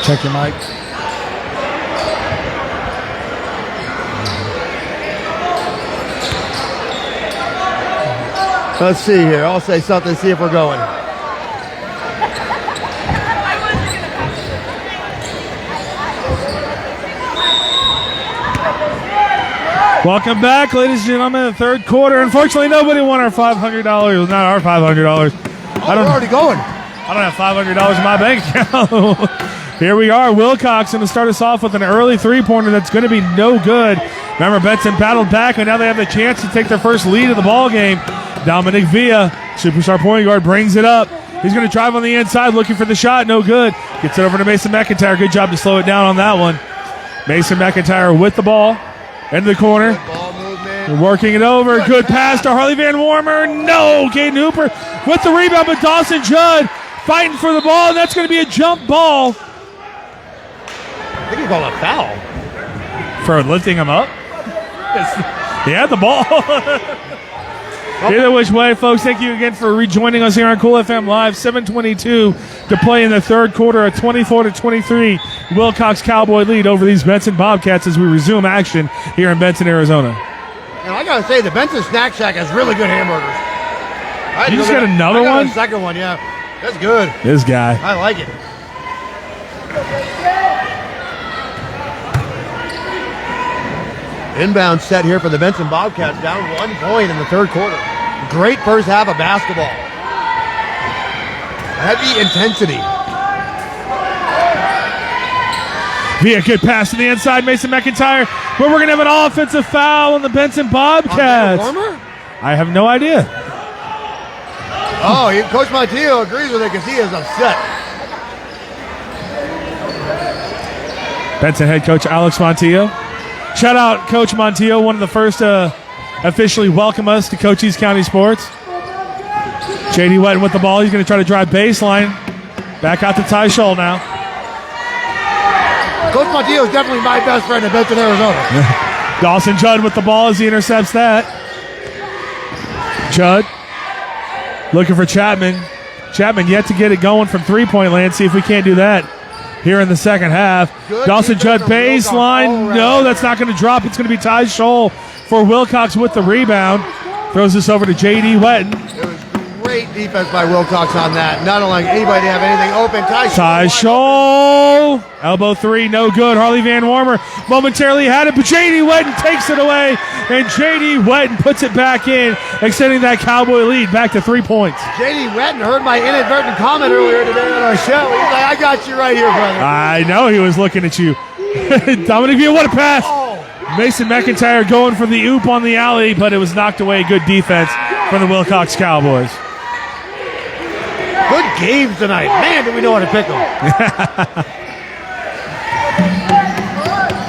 Check your mic. Let's see here. I'll say something, see if we're going. Welcome back, ladies and gentlemen, the third quarter. Unfortunately, nobody won our $500. Not our $500. We're already going. I don't have $500 in my bank account. Here we are. Willcox going to start us off with an early three-pointer that's going to be no good. Remember, Benson battled back, and now they have the chance to take their first lead of the ball game. Dominic Villa, superstar point guard, brings it up. He's going to drive on the inside, looking for the shot. No good. Gets it over to Mason McIntyre. Good job to slow it down on that one. Mason McIntyre with the ball. Into the corner. Ball movement. Working it over. Good pass to Harley Van Warmer. No. Caden Hooper with the rebound, but Dawson Judd fighting for the ball, and that's going to be a jump ball. I think he called a foul. For lifting him up? He had the ball. Either which way, folks, thank you again for rejoining us here on Cool FM Live. 7:22 to play in the third quarter, a 24-23 Willcox Cowboy lead over these Benson Bobcats as we resume action here in Benson, Arizona. And I got to say, the Benson Snack Shack has really good hamburgers. You just got another one? A second one, yeah. That's good. This guy. I like it. Inbound set here for the Benson Bobcats, down 1 point in the third quarter. Great first half of basketball. Heavy intensity. Via good pass to the inside, Mason McIntyre, but we're going to have an offensive foul on the Benson Bobcats. I have no idea. Oh, Coach Montillo agrees with it because he is upset. Benson head coach Alex Montillo. Shout out Coach Montillo, one of the first to officially welcome us to Cochise County Sports. J.D. Wetton with the ball. He's going to try to drive baseline. Back out to Ty Scholl now. Coach Montillo is definitely my best friend in Benson, Arizona. Dawson Judd with the ball as he intercepts that. Judd looking for Chapman. Chapman yet to get it going from three-point land. See if we can't do that here in the second half. Good Dawson Judd baseline. No, that's not going to drop. It's going to be Ty Scholl for Willcox with the rebound. Throws this over to J.D. Wetton. It was great defense by Willcox on that. Not allowing anybody to have anything open. Ty Scholl. Elbow three, no good. Harley Van Warmer momentarily had it, but J.D. Wetton takes it away, and J.D. Wetton puts it back in, extending that Cowboy lead back to 3 points. J.D. Wetton heard my inadvertent comment earlier today on our show. He's like, I got you right here, brother. I know he was looking at you. Dominic Villa, what a pass. Mason McIntyre going for the oop on the alley, but it was knocked away. Good defense from the Willcox Cowboys. Good games tonight. Man, do we know how to pick them.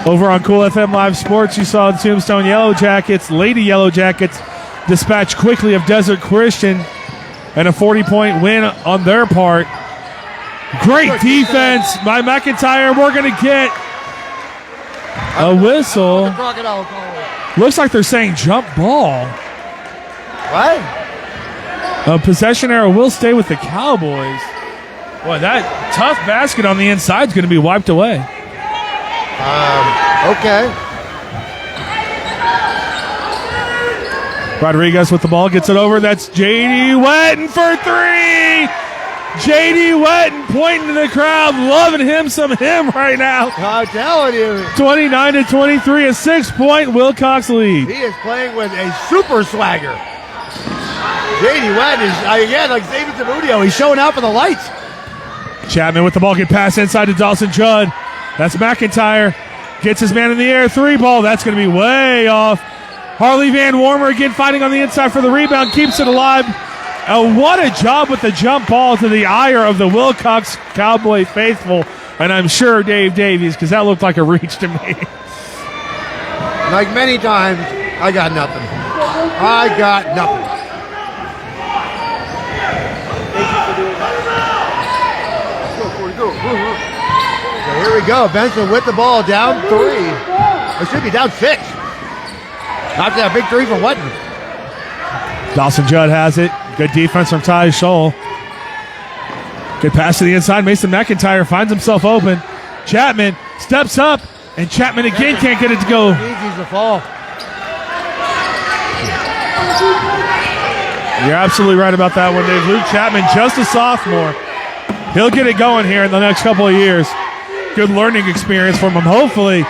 Over on Cool FM Live Sports, you saw the Tombstone Yellow Jackets, Lady Yellow Jackets, dispatched quickly of Desert Christian, and a 40-point win on their part. Great defense by McIntyre. We're going to get a whistle. Looks like they're saying jump ball. What? A possession error will stay with the Cowboys. Boy, that tough basket on the inside is going to be wiped away. Okay. Rodriguez with the ball, gets it over. That's J.D. Wetton for three. J.D. Wetton pointing to the crowd, loving him right now. I'm telling you. 29-23, a 6-point Willcox lead. He is playing with a super swagger. J.D. Wetton is, again, like David Zamudio, he's showing out for the lights. Chapman with the ball, get passed inside to Dawson Judd. That's McIntyre. Gets his man in the air, three ball. That's going to be way off. Harley Van Warmer again fighting on the inside for the rebound, keeps it alive. What a job with the jump ball to the ire of the Willcox Cowboy faithful. And I'm sure Dave Davies, because that looked like a reach to me. Like many times, I got nothing. I got nothing. So here we go. Benson with the ball, down 3. It should be down 6. Knocked that big 3 from Wetton. Dawson Judd has it. Good defense from Ty Scholl. Good pass to the inside. Mason McIntyre finds himself open. Chapman steps up, and Chapman again can't get it to go. Easy to fall. You're absolutely right about that one, Dave. Luke Chapman, just a sophomore. He'll get it going here in the next couple of years. Good learning experience from him. Hopefully,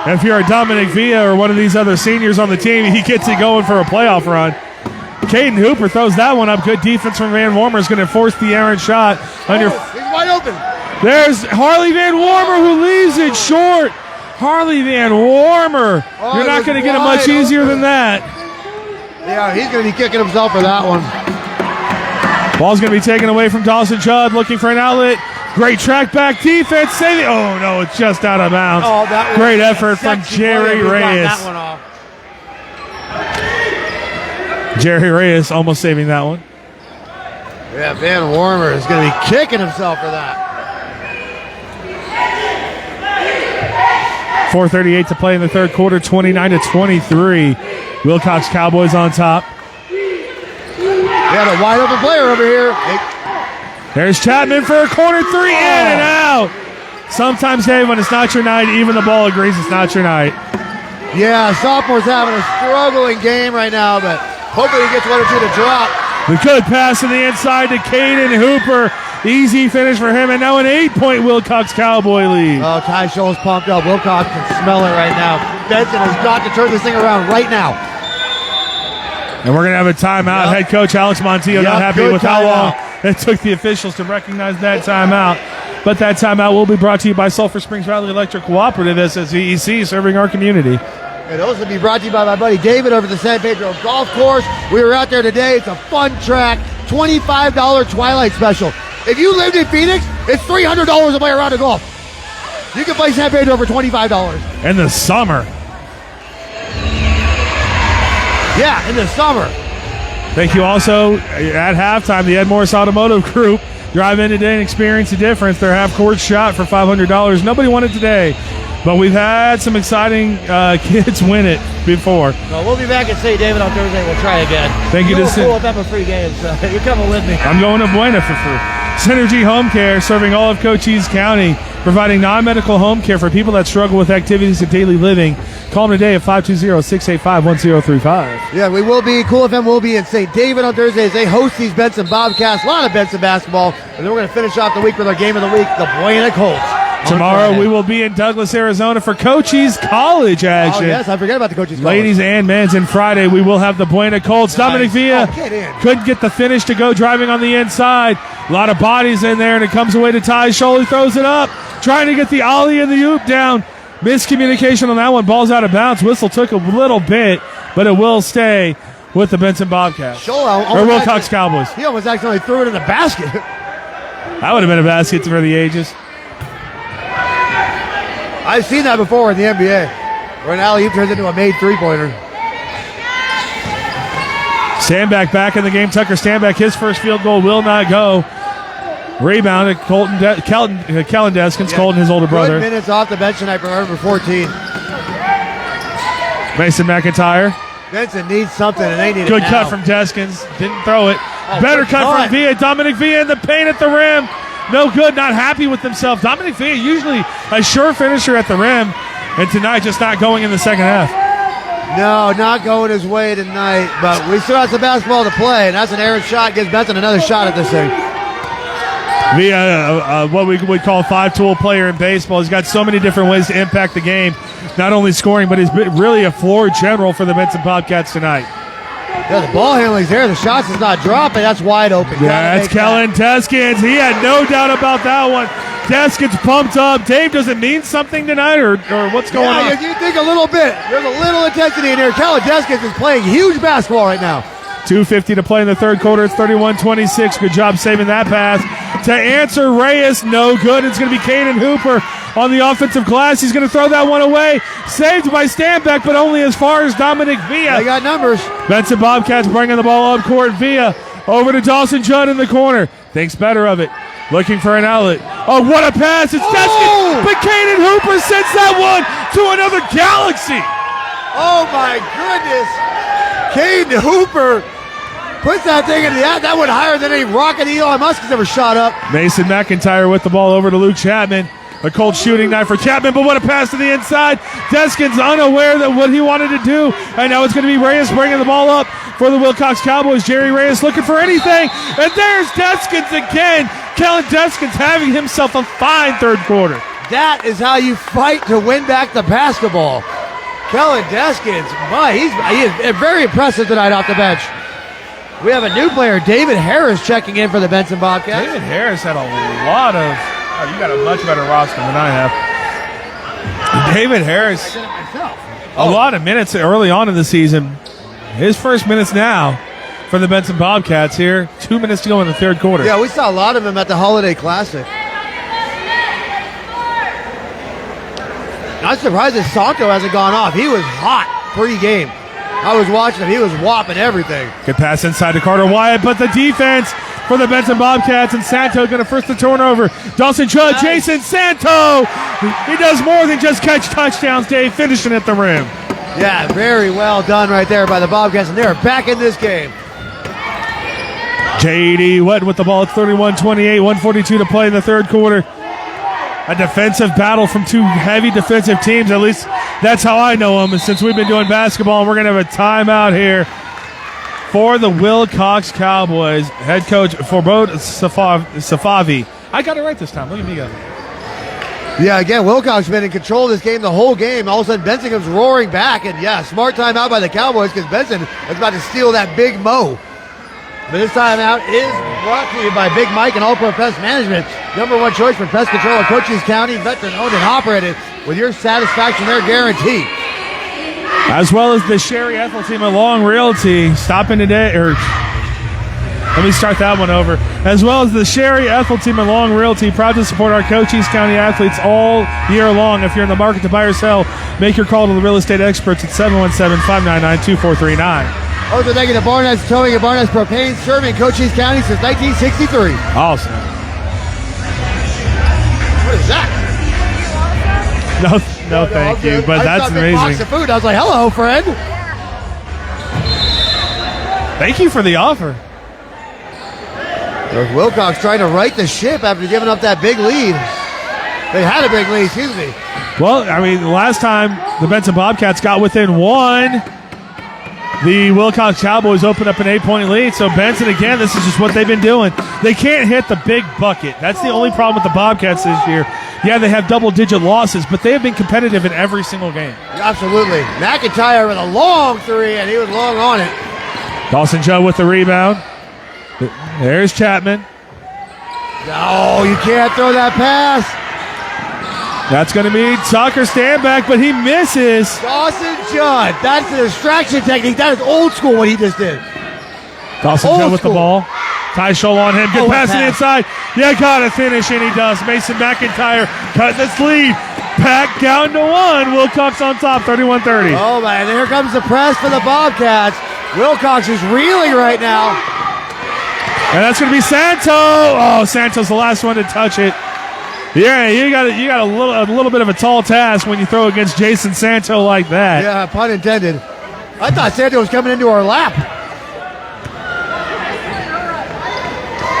if you're a Dominic Villa or one of these other seniors on the team, he gets it going for a playoff run. Caden Hooper throws that one up. Good defense from Van Warmer is going to force the errant shot. He's wide open. There's Harley Van Warmer who leaves it short. Harley Van Warmer. You're not going to get it much easier than that. Yeah, he's going to be kicking himself for that one. Ball's going to be taken away from Dawson Judd, looking for an outlet. Great track back defense. Saving. Oh, no, it's just out of bounds. Oh, that was great effort from Jerry Reyes. That one off. Jerry Reyes almost saving that one. Yeah, Van Warmer is going to be kicking himself for that. 4:38 to play in the third quarter, 29-23. Willcox Cowboys on top. We have a wide open player over here. There's Chapman for a corner three, in and out. Sometimes, Dave, when it's not your night, even the ball agrees it's not your night. Yeah, sophomore's having a struggling game right now, but hopefully he gets one or two to drop. The good pass to the inside to Caden Hooper. Easy finish for him, and now an 8-point Willcox Cowboy lead. Oh, Ty Scholl's pumped up. Willcox can smell it right now. Benson has got to turn this thing around right now. And we're going to have a timeout. Head coach Alex Montillo not happy with how long it took the officials to recognize that timeout. But that timeout will be brought to you by Sulphur Springs Valley Electric Cooperative, SSVEC, serving our community. And those will be brought to you by my buddy David over the San Pedro Golf Course. We were out there today. It's a fun track. $25 Twilight special. If you lived in Phoenix, it's $300 to play a round of golf. You can play San Pedro for $25. In the summer. Yeah, in the summer. Thank you also at halftime, the Ed Morris Automotive Group. Drive in today and experience the difference. Their half-court shot for $500. Nobody won it today, but we've had some exciting kids win it before. So we'll be back at St. David on Thursday. We'll try again. Thank you to Cool Pepper free games. So you're coming with me. I'm going to Buena for free. Synergy Home Care, serving all of Cochise County, providing non-medical home care for people that struggle with activities of daily living. Call them today at 520-685-1035. Yeah, we will be. Cool FM will be in St. David on Thursdays. They host these Benson Bobcats. A lot of Benson basketball. And then we're going to finish off the week with our game of the week, the Buena Colts. Tomorrow we will be in Douglas, Arizona for Cochise College action. Oh, yes, I forgot about the Cochise College. Ladies and men's, and Friday we will have the Buena Colts. Nice. Dominic Villa couldn't get the finish to go, driving on the inside. A lot of bodies in there, and it comes away to Ty Scholl. He throws it up, trying to get the ollie and the oop down. Miscommunication on that one. Ball's out of bounds. Whistle took a little bit, but it will stay with the Benson Bobcats. Or Willcox Cowboys. He almost accidentally threw it in the basket. That would have been a basket for the ages. I've seen that before in the NBA, where an alley-oop turns into a made three-pointer. Standback back in the game. Tucker Standback, his first field goal will not go. Rebound, Kellen Deskins, Colton, his older brother. Good minutes off the bench tonight for number 14. Mason McIntyre. Benson needs something, and they need it Good now. cut from Deskins. Didn't throw it. Oh, Better good cut from Villa. Dominic Villa in the paint at the rim. No good, not happy with himself. Dominic Villa, usually a sure finisher at the rim, and tonight just not going in the second half. No, not going his way tonight, but we still have some basketball to play, and that's an errant shot. Gives Benson another shot at this thing. Villa, what we would call a five-tool player in baseball. He's got so many different ways to impact the game. Not only scoring, but he's really a floor general for the Benson Bobcats tonight. Yeah, the ball handling's there. The shots is not dropping. That's wide open. Yeah, that's Kellen Deskins. He had no doubt about that one. Deskins pumped up. Dave, does it mean something tonight, or what's going on? Yeah, you think a little bit. There's a little intensity in here. Kellen Deskins is playing huge basketball right now. 2:50 to play in the third quarter. It's 31-26. Good job saving that pass. To answer Reyes, no good. It's going to be Caden Hooper on the offensive glass. He's going to throw that one away. Saved by Standback, but only as far as Dominic Villa. They got numbers. Benson Bobcats bringing the ball up court. Villa over to Dawson Judd in the corner. Thinks better of it. Looking for an outlet. Oh, what a pass. It's Deskins. But Caden Hooper sends that one to another galaxy. Oh, my goodness. Caden Hooper puts that thing in the air. That went higher than any rocket Elon Musk has ever shot up. Mason McIntyre with the ball over to Luke Chapman. A cold shooting night for Chapman, but what a pass to the inside. Deskins unaware that what he wanted to do, and now it's going to be Reyes bringing the ball up for the Willcox Cowboys. Jerry Reyes looking for anything, and there's Deskins again. Kellen Deskins having himself a fine third quarter. That is how you fight to win back the basketball. Kellen Deskins, he is very impressive tonight off the bench. We have a new player, David Harris, checking in for the Benson Bobcats. David Harris had a lot of... Oh, you got a much better roster than I have. David Harris, a lot of minutes early on in the season. His first minutes now for the Benson Bobcats here. 2 minutes to go in the third quarter. Yeah, we saw a lot of him at the Holiday Classic. Not surprised that Santo hasn't gone off. He was hot pre-game. I was watching him. He was whopping everything. Good pass inside to Carter Wyatt, but the defense for the Benson Bobcats, and Santo going to force the turnover. Dawson Judd, nice. Jason Santo. He does more than just catch touchdowns, Dave, finishing at the rim. Yeah, very well done right there by the Bobcats, and they're back in this game. J.D. Wetton with the ball at 31-28, 1:42 to play in the third quarter. A defensive battle from two heavy defensive teams. At least that's how I know them. And since we've been doing basketball, and we're going to have a timeout here for the Willcox Cowboys. Head coach Forbode Safavi. I got it right this time. Look at me go. Yeah, again, Willcox has been in control of this game the whole game. All of a sudden, Benson comes roaring back. And, yeah, smart timeout by the Cowboys because Benson is about to steal that big mo. But this timeout is brought to you by Big Mike and All Pro Pest Management. #1 choice for pest control in Cochise County. Veteran owned and operated with your satisfaction, their guarantee. As well as the Sherry Ethel team at Long Realty. Stopping today, or let me start that one over. As well as the Sherry Ethel team at Long Realty. Proud to support our Cochise County athletes all year long. If you're in the market to buy or sell, make your call to the real estate experts at 717-599-2439. Also, thank you to BARNETT'S Towing and BARNETT'S Propane, serving Cochise County since 1963. Awesome. What is that? No, thank you. But that's amazing. Box of food. I was like, hello, friend. Thank you for the offer. There's Willcox trying to right the ship after giving up that big lead. They had a big lead, excuse me. Well, I mean, the last time the Benson Bobcats got within one, the Willcox Cowboys opened up an 8-point lead. So Benson, again, this is just what they've been doing. They can't hit the big bucket. That's the only problem with the Bobcats this year. Yeah, they have double-digit losses, but they have been competitive in every single game. Absolutely. McIntyre with a long three, and he was long on it. Dawson Joe with the rebound. There's Chapman. No, you can't throw that pass. That's going to be Tucker Standback, but he misses. Dawson Judd. That's the distraction technique. That is old school what he just did. Dawson Judd with the ball. Ty Scholl on him. Good pass to the inside. Yeah, got to finish, and he does. Mason McIntyre cut this lead. Back down to one. Willcox on top, 31-30. Oh, man. Here comes the press for the Bobcats. Willcox is reeling right now. And that's going to be Santo. Oh, Santo's the last one to touch it. Yeah, you got a little bit of a tall task when you throw against Jason Santo like that. Yeah, pun intended. I thought Santo was coming into our lap.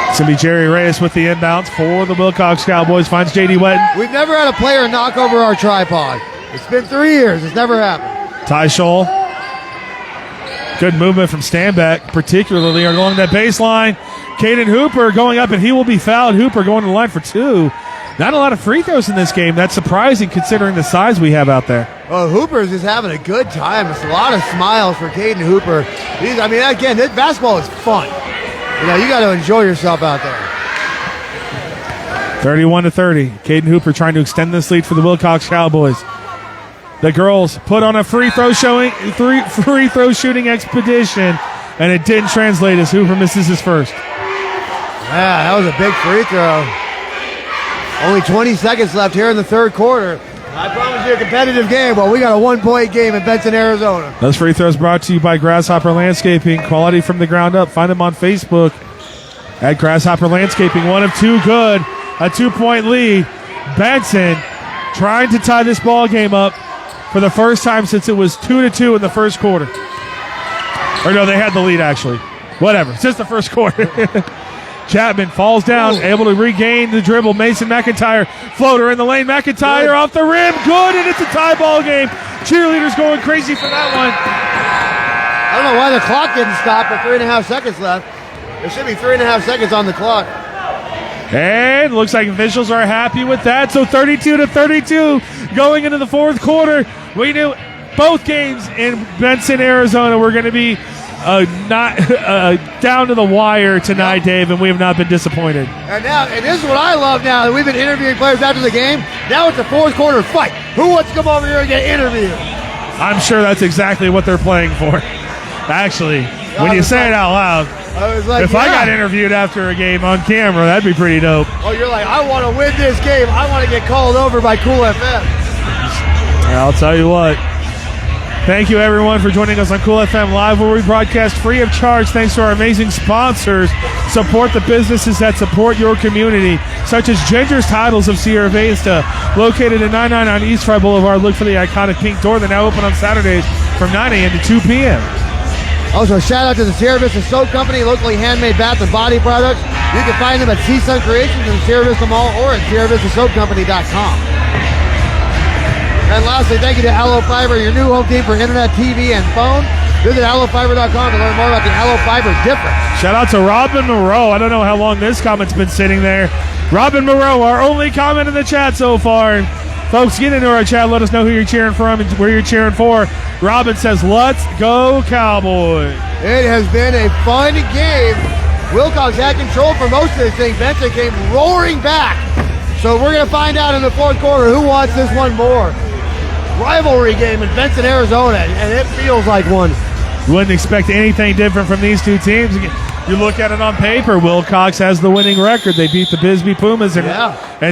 It's going to be Jerry Reyes with the inbounds for the Willcox Cowboys. Finds J.D. Wetton. We've never had a player knock over our tripod. It's been 3 years. It's never happened. Ty Scholl. Good movement from Standback, particularly along that baseline. Caden Hooper going up, and he will be fouled. Hooper going to the line for two. Not a lot of free throws in this game. That's surprising considering the size we have out there. Well, Hooper's just having a good time. It's a lot of smiles for Caden Hooper. Again, this basketball is fun. You got to enjoy yourself out there. 31-30. Caden Hooper trying to extend this lead for the Willcox Cowboys. The girls put on a free throw shooting expedition, and it didn't translate as Hooper misses his first. Yeah, that was a big free throw. Only 20 seconds left here in the third quarter. I promise you a competitive game. Well, we got a 1-point game in Benson, Arizona. Those free throws brought to you by Grasshopper Landscaping. Quality from the ground up. Find them on Facebook at Grasshopper Landscaping. One of two good. A 2-point lead. Benson trying to tie this ball game up for the first time since it was 2-2 in the first quarter. Or no, they had the lead actually. Whatever. It's just the first quarter. Chapman falls down, able to regain the dribble. Mason McIntyre, floater in the lane. McIntyre off the rim, good, and it's a tie ball game. Cheerleaders going crazy for that one. I don't know why the clock didn't stop with 3.5 seconds left. There should be 3.5 seconds on the clock. And looks like officials are happy with that. So 32-32 going into the fourth quarter. We knew both games in Benson, Arizona were going to be not down to the wire tonight, Dave, and we have not been disappointed. And this is what I love now that we've been interviewing players after the game. Now it's a fourth quarter fight. Who wants to come over here and get interviewed? I'm sure that's exactly what they're playing for. Actually, when you say it out loud, I was like, if I got interviewed after a game on camera, that'd be pretty dope. Oh, you're like, I want to win this game. I want to get called over by Cool FM. I'll tell you what. Thank you, everyone, for joining us on Cool FM Live, where we broadcast free of charge thanks to our amazing sponsors. Support the businesses that support your community, such as Ginger's Titles of Sierra Vista, located at 999 East Fry Boulevard. Look for the iconic pink door. They're now open on Saturdays from 9 a.m. to 2 p.m. Also, shout out to the Sierra Vista Soap Company, locally handmade bath and body products. You can find them at Seasun Creations in Sierra Vista Mall or at SierraVistaSoapCompany.com. And lastly, thank you to Allo Fiber, your new home team for internet, TV, and phone. Visit allofiber.com to learn more about the Allo Fiber difference. Shout out to Robin Moreau. I don't know how long this comment's been sitting there. Robin Moreau, our only comment in the chat so far. Folks, get into our chat. Let us know who you're cheering from and where you're cheering for. Robin says, let's go Cowboys. It has been a fun game. Willcox had control for most of this thing. Benson came roaring back. So we're going to find out in the fourth quarter who wants this one more. Rivalry game in Benson, Arizona, and it feels like one. You wouldn't expect anything different from these two teams. You look at it on paper, Willcox has the winning record. They beat the Bisbee Pumas in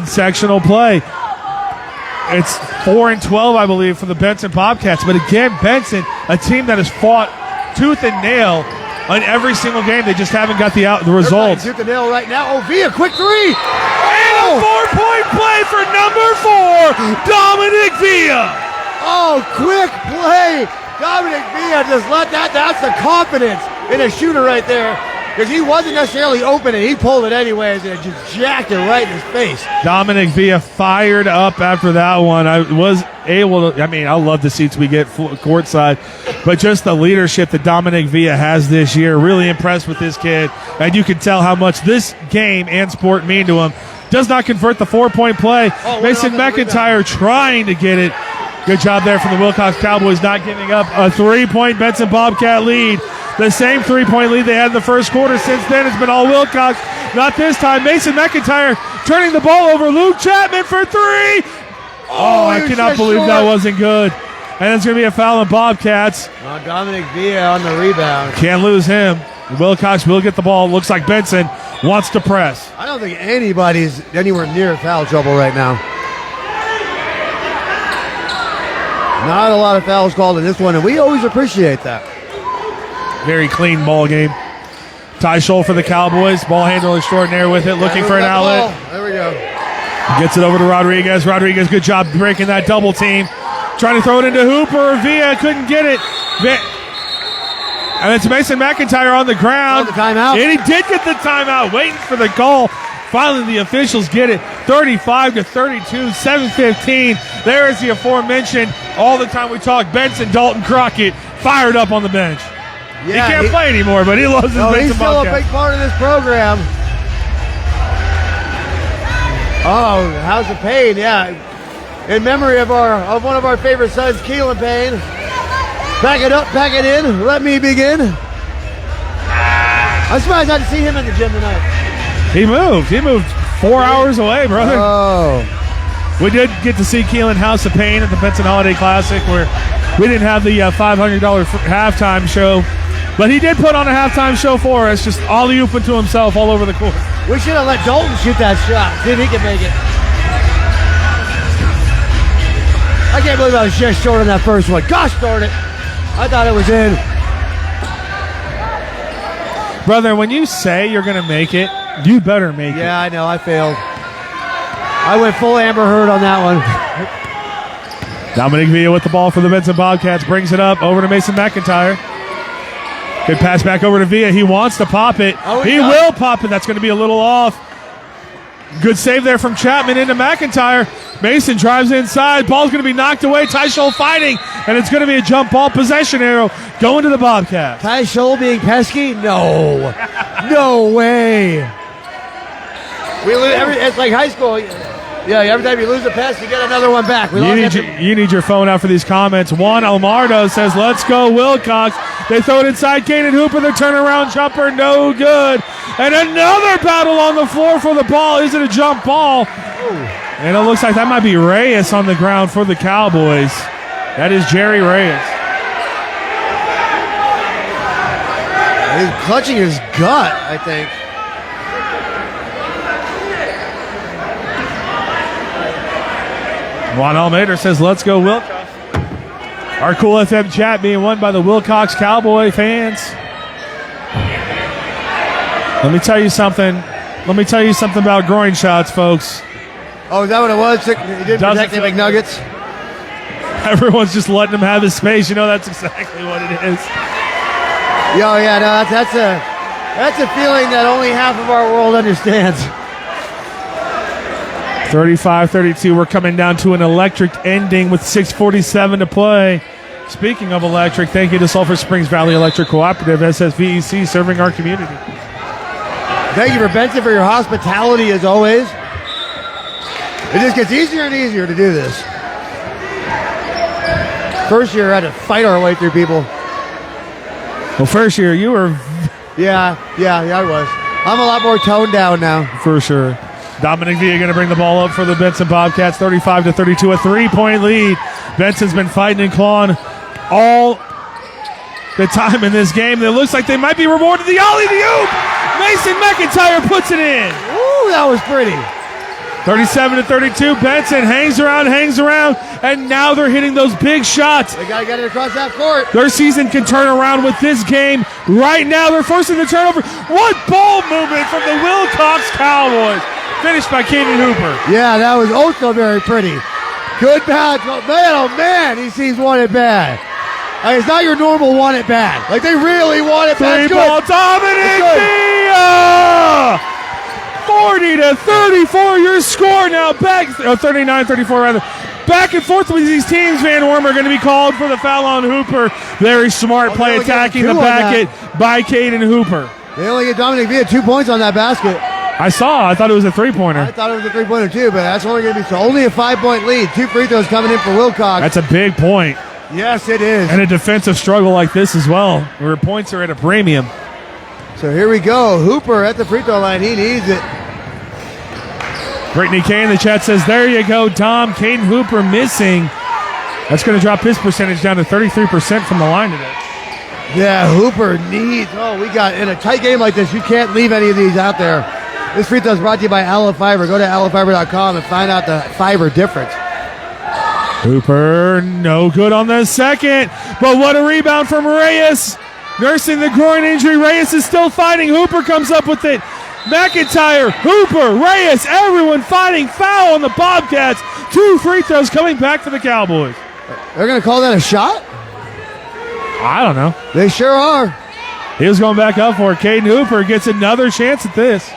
sectional play. It's 4-12, I believe, for the Benson Bobcats. But again, Benson, a team that has fought tooth and nail on every single game. They just haven't got the results. Tooth and nail right now. Oh, Villa, quick three. And a 4-point play for number 4, Dominic Villa. Oh, quick play. Dominic Villa just let that. That's the confidence in a shooter right there. Because he wasn't necessarily open, and he pulled it anyways, and it just jacked it right in his face. Dominic Villa fired up after that one. I was able to, I love the seats we get courtside, but just the leadership that Dominic Villa has this year, really impressed with this kid. And you can tell how much this game and sport mean to him. Does not convert the 4-point play. Mason McIntyre trying to get it. Good job there from the Willcox Cowboys, not giving up a 3-point Benson Bobcat lead. The same 3-point lead they had in the first quarter. Since then, it's been all Willcox. Not this time. Mason McIntyre turning the ball over. Luke Chapman for 3. Oh, I cannot believe that wasn't good. And it's going to be a foul on Bobcats. Dominic Villa on the rebound. Can't lose him. Willcox will get the ball. Looks like Benson wants to press. I don't think anybody's anywhere near foul trouble right now. Not a lot of fouls called in this one, and we always appreciate that. Very clean ball game. Ty Scholl for the Cowboys. Ball handler extraordinaire with it. Looking for an outlet. There we go. Gets it over to Rodriguez. Rodriguez, good job breaking that double team. Trying to throw it into Hooper. Villa couldn't get it. And it's Mason McIntyre on the ground. The timeout. And he did get the timeout. Waiting for the call. Finally, the officials get it. 35-32, 7:15. There is the aforementioned. All the time we talk, Benson, Dalton Crockett fired up on the bench. Yeah, he can't play anymore, but he loves his Benson he's still Bobcat. a big part of this program. Oh, House of Pain, yeah. In memory of one of our favorite sons, Keelan Payne. Back it up, back it in. Let me begin. I'm surprised not to see him in the gym tonight. He moved 4 hours away, brother. Oh. We did get to see Keelan House of Pain at the Benson Holiday Classic, where we didn't have the $500 halftime show, but he did put on a halftime show for us, just alley-ooping to himself all over the court. We should have let Dalton shoot that shot, see if he can make it. I can't believe I was just short on that first one. Gosh darn it. I thought it was in. Brother, when you say you're going to make it, you better make it. Yeah, I know. I failed. I went full Amber Heard on that one. Dominic Villa with the ball for the Benson Bobcats. Brings it up over to Mason McIntyre. Good pass back over to Villa. He wants to pop it. He will pop it. That's going to be a little off. Good save there from Chapman into McIntyre. Mason drives inside. Ball's going to be knocked away. Ty Scholl fighting, and it's going to be a jump ball possession arrow going to the Bobcats. Ty Scholl being pesky? No. No way. We lose it's like high school. Yeah, every time you lose a pass, you get another one back. You need your phone out for these comments. Juan Almardo says, let's go, Willcox. They throw it inside. Kaden Hooper, the turnaround jumper, no good. And another battle on the floor for the ball. Is it a jump ball? And it looks like that might be Reyes on the ground for the Cowboys. That is Jerry Reyes. He's clutching his gut, I think. Juan Almeida says, let's go, Willcox. Our Cool FM chat being won by the Willcox Cowboy fans. Let me tell you something. About groin shots, folks. Oh, is that what it was? He didn't protect the McNuggets? Everyone's just letting him have his space. You know, that's exactly what it is. Yo, yeah, no, that's a feeling that only half of our world understands. 35-32. We're coming down to an electric ending with 6:47 to play. Speaking of electric, thank you to Sulphur Springs Valley Electric Cooperative, SSVEC, serving our community. Thank you for Benson for your hospitality as always. It just gets easier and easier to do this. First year, I had to fight our way through people. Well, first year, you were... Yeah, I was. I'm a lot more toned down now. For sure. Dominic Villa going to bring the ball up for the Benson Bobcats, 35-32, a 3-point lead. Benson's been fighting and clawing all the time in this game. It looks like they might be rewarded. The alley-oop! Mason McIntyre puts it in. Ooh, that was pretty. 37-32, Benson hangs around, and now they're hitting those big shots. They got to get it across that court. Their season can turn around with this game. Right now, they're forcing the turnover. What ball movement from the Willcox Cowboys. Finished by Kaden Hooper. Yeah, that was also very pretty. Good pass. Oh, man, he sees one at bat. It's not your normal one at bat. Like, they really want it back. Three-ball Dominic Villa! 40-34, your score now. 39-34 rather. Back and forth with these teams. Van Worm are going to be called for the foul on Hooper. Very smart play attacking the basket by Kaden Hooper. They only get Dominic Villa 2 points on that basket. I thought it was a three-pointer. I thought it was a three-pointer too, but that's only going to be only a 5-point lead. 2 free throws coming in for Willcox. That's a big point. Yes, it is. And a defensive struggle like this as well, where points are at a premium. So here we go. Hooper at the free throw line. He needs it. Brittany Kay in the chat says, there you go, Dom. Kaden Hooper missing. That's going to drop his percentage down to 33% from the line today. Yeah, Hooper needs. Oh, we got in a tight game like this, you can't leave any of these out there. This free throw is brought to you by Aloe Fiber. Go to aloefiber.com and find out the fiber difference. Hooper, no good on the second. But what a rebound from Reyes. Nursing the groin injury. Reyes is still fighting. Hooper comes up with it. McIntyre, Hooper, Reyes, everyone fighting. Foul on the Bobcats. 2 free throws coming back for the Cowboys. They're going to call that a shot? I don't know. They sure are. He was going back up for it. Kaden Hooper gets another chance at this.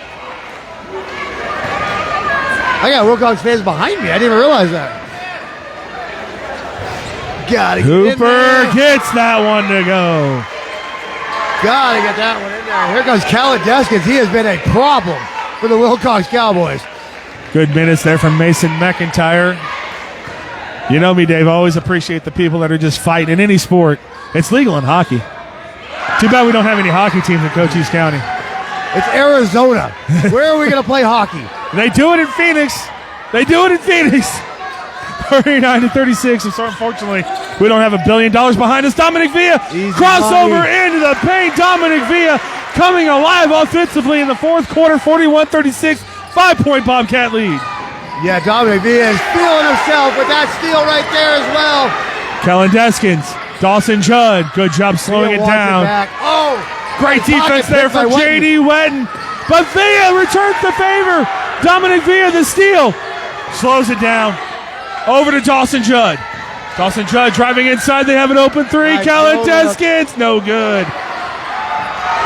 I got Willcox fans behind me. I didn't even realize that. Gotta get Hooper gets that one to go. Gotta get that one in there. Here comes Kaladeskins. He has been a problem for the Willcox Cowboys. Good minutes there from Mason McIntyre. You know me, Dave. I always appreciate the people that are just fighting in any sport. It's legal in hockey. Too bad we don't have any hockey teams in Cochise County. It's Arizona. Where are we going to play hockey? They do it in Phoenix. 39-36. So unfortunately, we don't have $1 billion behind us. Dominic Villa crossover into the paint. Dominic Villa coming alive offensively in the fourth quarter. 41-36. 5-point Bobcat lead. Yeah, Dominic Villa is feeling himself with that steal right there as well. Kellen Deskins, Dawson Judd. Good job slowing it down. Great defense there from J.D. Wetton. But Villa returns the favor. Dominic Villa, the steal. Slows it down. Over to Dawson Judd. Dawson Judd driving inside. They have an open three. Kellen Deskins. No good.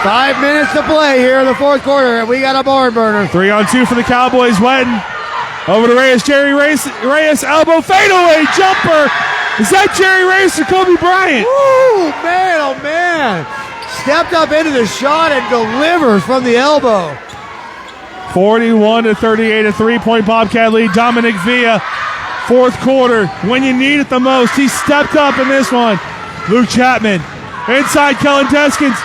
5 minutes to play here in the fourth quarter, and we got a barn burner. 3-on-2 for the Cowboys. Wetton over to Reyes. Jerry Reyes elbow fadeaway jumper. Is that Jerry Reyes or Kobe Bryant? Woo, man, oh man. Stepped up into the shot and delivers from the elbow. 41-38, a 3-point Bobcat lead. Dominic Villa, fourth quarter, when you need it the most. He stepped up in this one. Luke Chapman, inside Kellen Deskins.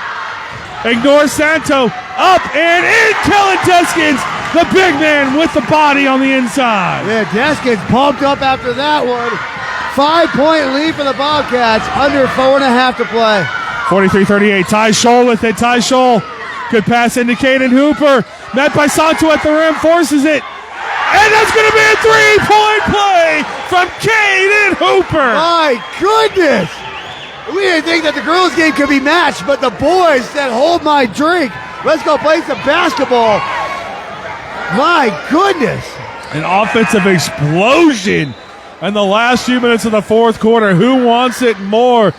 Ignores Santo, up and in. Kellen Deskins, the big man with the body on the inside. Yeah, Deskins pumped up after that one. 5-point lead for the Bobcats, under 4.5 to play. 43-38, Ty Scholl with it. Ty Scholl, good pass into Caden Hooper. Met by Santo at the rim, forces it. And that's going to be a 3-point play from Caden Hooper. My goodness. We didn't think that the girls' game could be matched, but the boys said, hold my drink. Let's go play some basketball. My goodness. An offensive explosion in the last few minutes of the fourth quarter. Who wants it more?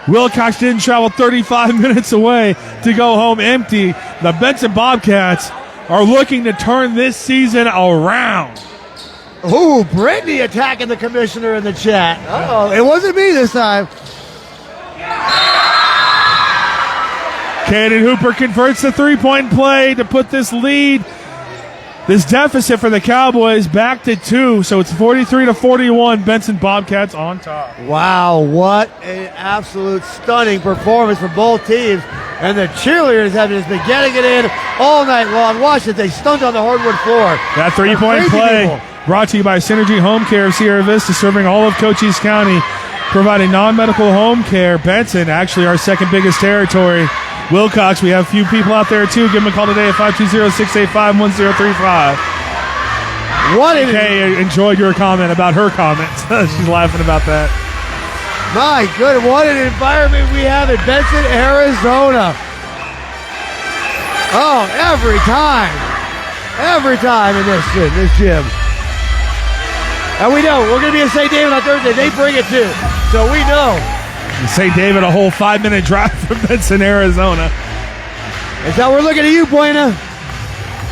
Willcox didn't travel 35 minutes away to go home empty. The Benson Bobcats are looking to turn this season around. Ooh, Brittany attacking the commissioner in the chat. Uh-oh, it wasn't me this time. Caden Hooper converts the 3-point play to put this lead, this deficit for the Cowboys back to 2. So it's 43-41. Benson Bobcats on top. Wow, what an absolute stunning performance from both teams. And the cheerleaders have just been getting it in all night long. Watch it, they stunned on the hardwood floor. That 3-point play brought to you by Synergy Home Care of Sierra Vista, serving all of Cochise County, providing non-medical home care. Benson, actually our second biggest territory. Willcox, we have a few people out there too. Give them a call today at 520-685-1035. Okay, enjoyed your comment about her comments. She's laughing about that. My goodness, what an environment we have in Benson, Arizona. Oh, every time in this gym. And we know, we're going to be in St. David on Thursday. They bring it too, so we know. St. David, a whole 5-minute drive from Benson, Arizona. And so we're looking at you, Buena.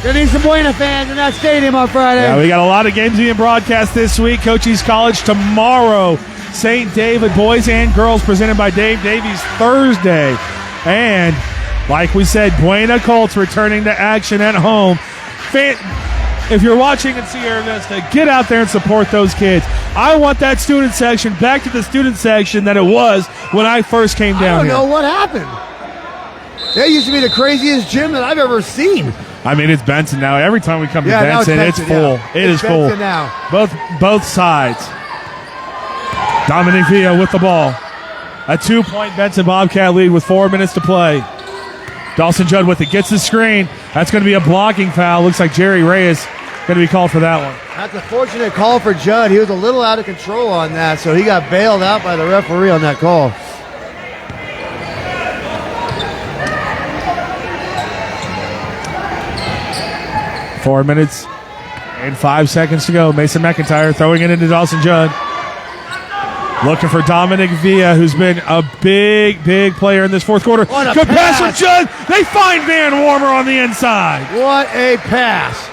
Gonna need some Buena fans in that stadium on Friday. Yeah, we got a lot of games being broadcast this week. Cochise College tomorrow. St. David boys and girls presented by Dave Davies Thursday. And like we said, Buena Colts returning to action at home. If you're watching in Sierra Vista, get out there and support those kids. I want that student section back to the student section that it was when I first came down here. I don't know what happened. That used to be the craziest gym that I've ever seen. I mean, it's Benson now. Every time we come to Benson, it's full. Yeah. It is full. Now. Both sides. Dominic Villa with the ball. A 2-point Benson Bobcat lead with 4 minutes to play. Dawson Judd with it. Gets the screen. That's going to be a blocking foul. Looks like Jerry Reyes going to be called for that one. That's a fortunate call for Judd. He was a little out of control on that, so he got bailed out by the referee on that call. Four minutes and 5 seconds to go. Mason McIntyre throwing it into Dawson Judd. Looking for Dominic Villa, who's been a big player in this fourth quarter. Good pass from Judd. They find Van Warmer on the inside. What a pass.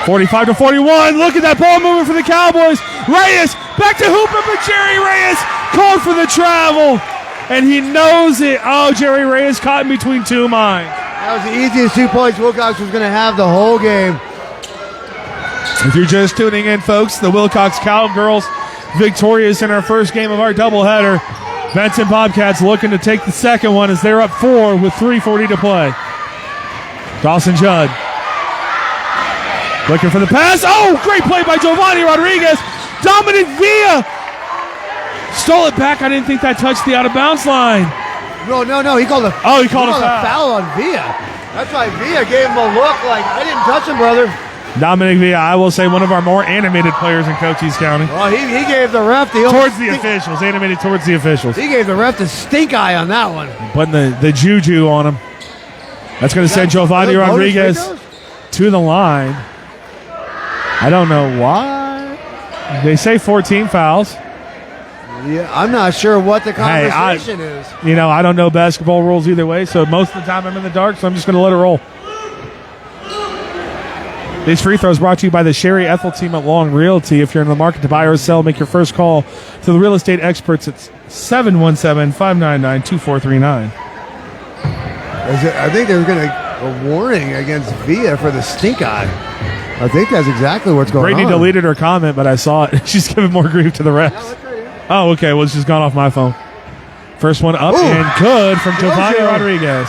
45-41. Look at that ball moving for the Cowboys. Reyes back to Hooper, but Jerry Reyes called for the travel, and he knows it. Oh, Jerry Reyes caught in between two minds. That was the easiest 2 points Willcox was going to have the whole game. If you're just tuning in, folks, the Willcox Cowgirls victorious in our first game of our doubleheader. Benson Bobcats looking to take the second one as they're up 4 with 3:40 to play. Dawson Judd looking for the pass. Oh, great play by Giovanni Rodriguez. Dominic Villa stole it back. I didn't think that touched the out-of-bounds line. No. He called a foul on Villa. That's why Villa gave him a look like, I didn't touch him, brother. Dominic Villa, I will say, one of our more animated players in Cochise County. Well, he gave the ref officials, animated towards the officials. He gave the ref the stink eye on that one. Putting the juju on him. That's going to send Giovanni Rodriguez to the line. I don't know why. They say 14 fouls. Yeah, I'm not sure what the conversation is. You know, I don't know basketball rules either way, so most of the time I'm in the dark, so I'm just going to let it roll. These free throws brought to you by the Sherry Ethel team at Long Realty. If you're in the market to buy or sell, make your first call to the real estate experts at 717-599-2439. I think they're going to a warning against Via for the stink eye. I think that's exactly what's going on. Brittany deleted her comment, but I saw it. She's giving more grief to the refs. Oh, okay. Well, it's just gone off my phone. First one up and good from Giovanni Rodriguez.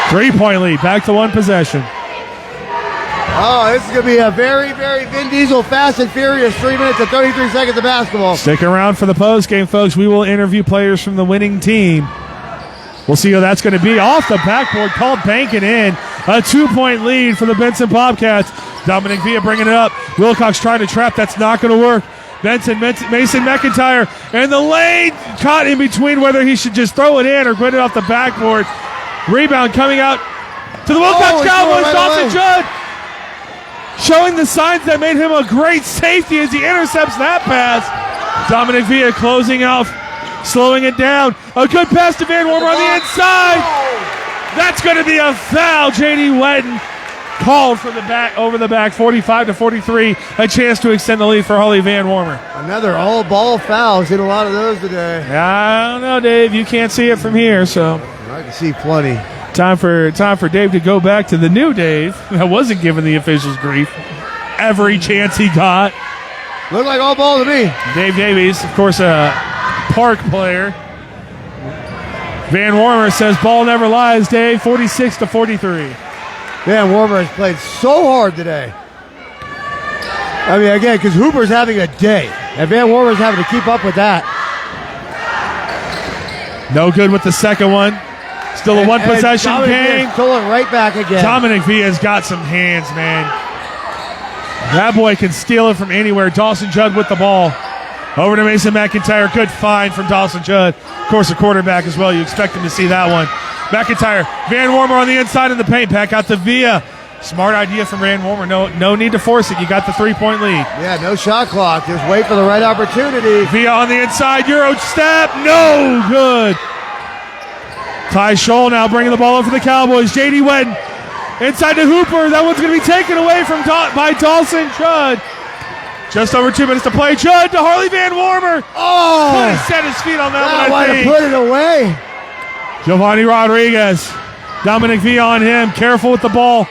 3-point lead. Back to one possession. Oh, this is going to be a very, very Vin Diesel fast and furious 3 minutes and 33 seconds of basketball. Stick around for the post game, folks. We will interview players from the winning team. We'll see who that's going to be. Off the backboard, called banking in. A 2-point lead for the Benson Bobcats. Dominic Villa bringing it up. Willcox trying to trap. That's not going to work. Mason McIntyre, and the lane caught in between whether he should just throw it in or get it off the backboard. Rebound coming out to the Willcox Cowboys. Dawson Judd showing the signs that made him a great safety as he intercepts that pass. Dominic Villa closing out, slowing it down. A good pass to Van Wormer on the inside. That's going to be a foul. J.D. Wedden called for the back, over the back, 45-43. A chance to extend the lead for Holly Van Wormer. Another all-ball foul. Seen a lot of those today. I don't know, Dave. You can't see it from here, so I can see plenty. Time for Dave to go back to the new Dave that wasn't giving the officials grief every chance he got. Looked like all ball to me. Dave Davies, of course, a Park player. Van Wormer says ball never lies, Dave. 46-43. Van Wormer has played so hard today. I mean, again, because Hooper's having a day, and Van Wormer's having to keep up with that. No good with the second one. Still a one-possession game. Stole it right back again. Dominic Villa's got some hands, man. That boy can steal it from anywhere. Dawson Judd with the ball. Over to Mason McIntyre. Good find from Dawson Judd. Of course, a quarterback as well. You expect him to see that one. McIntyre. Van Wormer on the inside in the paint. Back out to Villa. Smart idea from Van Wormer. No need to force it. You got the 3-point lead. Yeah, no shot clock. Just wait for the right opportunity. Villa on the inside. Euro step. No good. Ty Scholl now bringing the ball over for the Cowboys. J.D. Wedden inside to Hooper. That one's going to be taken away by Dawson Judd. Just over 2 minutes to play. Judd to Harley Van Wormer. Oh! Could have set his feet on that one, I think. Put it away. Giovanni Rodriguez. Dominic Villa on him. Careful with the ball.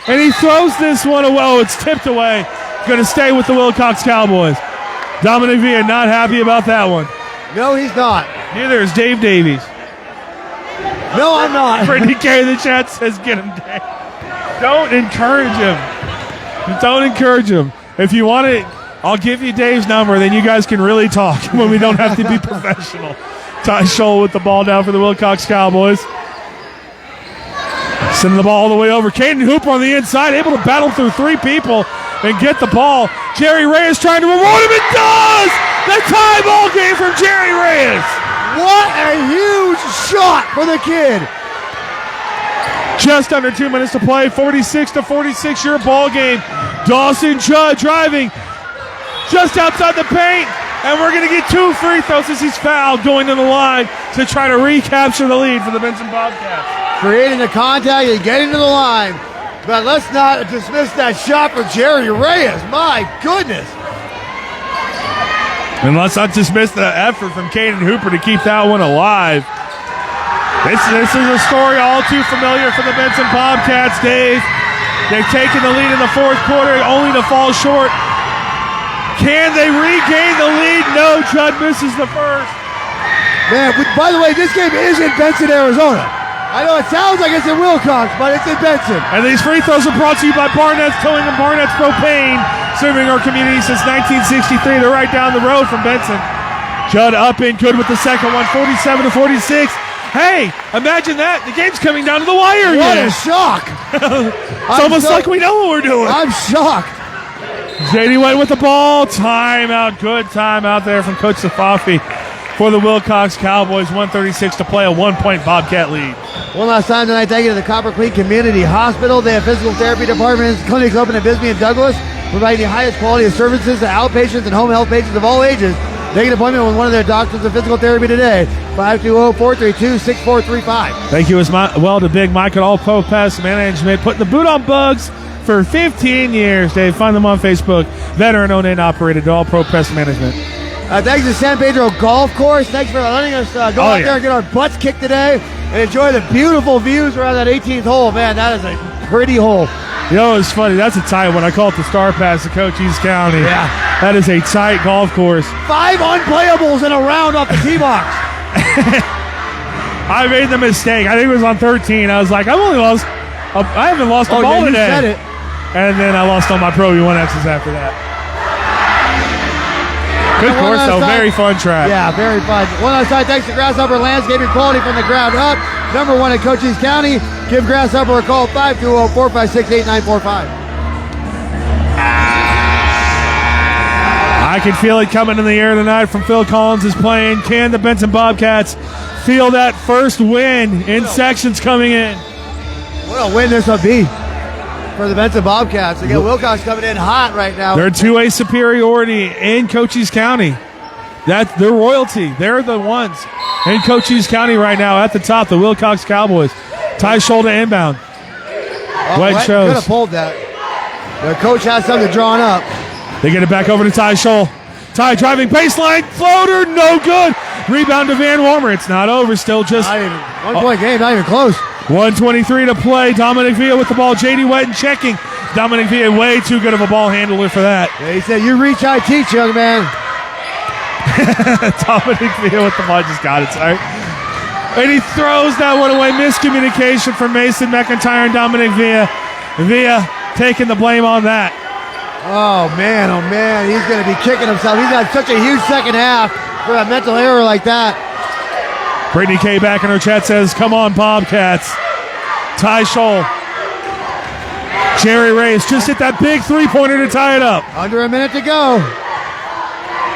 And he throws this one away. Oh, it's tipped away. Going to stay with the Willcox Cowboys. Dominic Villa not happy about that one. No, he's not. Neither is Dave Davies. No, I'm not. Brittany K in the chat says get him down. Don't encourage him. Don't encourage him. If you want it, I'll give you Dave's number. Then you guys can really talk when we don't have to be professional. Ty Scholl with the ball down for the Willcox Cowboys. Sending the ball all the way over. Caden Hooper on the inside, able to battle through three people and get the ball. Jerry Reyes trying to reward him. It does! The tie ball game from Jerry Reyes. What a huge shot for the kid. Just under 2 minutes to play. 46-46 your ball game. Dawson Judd driving just outside the paint. And we're going to get 2 free throws as he's fouled going to the line to try to recapture the lead for the Benson Bobcats. Creating the contact and getting to the line. But let's not dismiss that shot for Jerry Reyes. My goodness. And let's not dismiss the effort from Caden Hooper to keep that one alive. This is a story all too familiar for the Benson Bobcats, Dave. They've taken the lead in the fourth quarter only to fall short. Can they regain the lead? No, Judd misses the first. Man, by the way, this game is in Benson, Arizona. I know it sounds like it's in Willcox, but it's in Benson. And these free throws are brought to you by BARNETT'S Towing and BARNETT'S Propane, serving our community since 1963. They're right down the road from Benson. Judd up and good with the second one, 47-46. Hey, imagine that. The game's coming down to the wire again. What a shock. It's almost like we know what we're doing. I'm shocked. J.D. White with the ball. Timeout. Good timeout there from Coach Safafi for the Willcox Cowboys. 1:36 to play, a 1-point Bobcat lead. One last time tonight, thank you to the Copper Creek Community Hospital. They have physical therapy departments, clinics open in Bisbee and Douglas, providing the highest quality of services to outpatients and home health patients of all ages. Make an appointment with one of their doctors of physical therapy today. 520-432-6435. Thank you as well to Big Mike at All Pro Pest Management, putting the boot on bugs for 15 years. Dave, find them on Facebook. Veteran owned and operated, All Pro Pest Management. Thanks to San Pedro Golf Course. Thanks for letting us go out there and get our butts kicked today and enjoy the beautiful views around that 18th hole. Man, that is a pretty hole. You know, it's funny. That's a tight one. I call it the Star Pass of Cochise County. Yeah. That is a tight golf course. 5 unplayables in a round off the tee box. I made the mistake. I think it was on 13. I was like, I haven't lost a ball you today. said it. And then I lost on my Pro V1X's after that. Good course, though. Very fun track. Yeah, very fun. One last time, thanks to Grasshopper Landscaping, quality from the ground up. Number 1 in Cochise County. Give Grasshopper a call, 520-456-8945. I can feel it coming in the air tonight from Phil Collins is playing. Can the Benson Bobcats feel that first win in sections coming in? What a win this will be for the Benson Bobcats. They got Willcox coming in hot right now. They're 2A superiority in Cochise County. That's their royalty. They're the ones in Cochise County right now at the top, the Willcox Cowboys. Ty shoulder inbound. Wet shows. Could have pulled that. The coach has something drawn up. They get it back over to Ty Scholl. Ty driving baseline, floater, no good. Rebound to Van Warmer. It's not over, still just 1 point game, not even close. 1:23 to play. Dominic Villa with the ball. J.D. Wetton checking. Dominic Villa way too good of a ball handler for that. Yeah, he said, you reach, I teach, young man. Dominic Villa with the ball, just got it, sorry. And he throws that one away. Miscommunication from Mason McIntyre and Dominic Villa. Villa taking the blame on that. Oh, man, he's going to be kicking himself. He's had such a huge second half for a mental error like that. Brittany K back in her chat says, come on, Bobcats. Ty Scholl. Jerry Reyes just hit that big three-pointer to tie it up. Under a minute to go.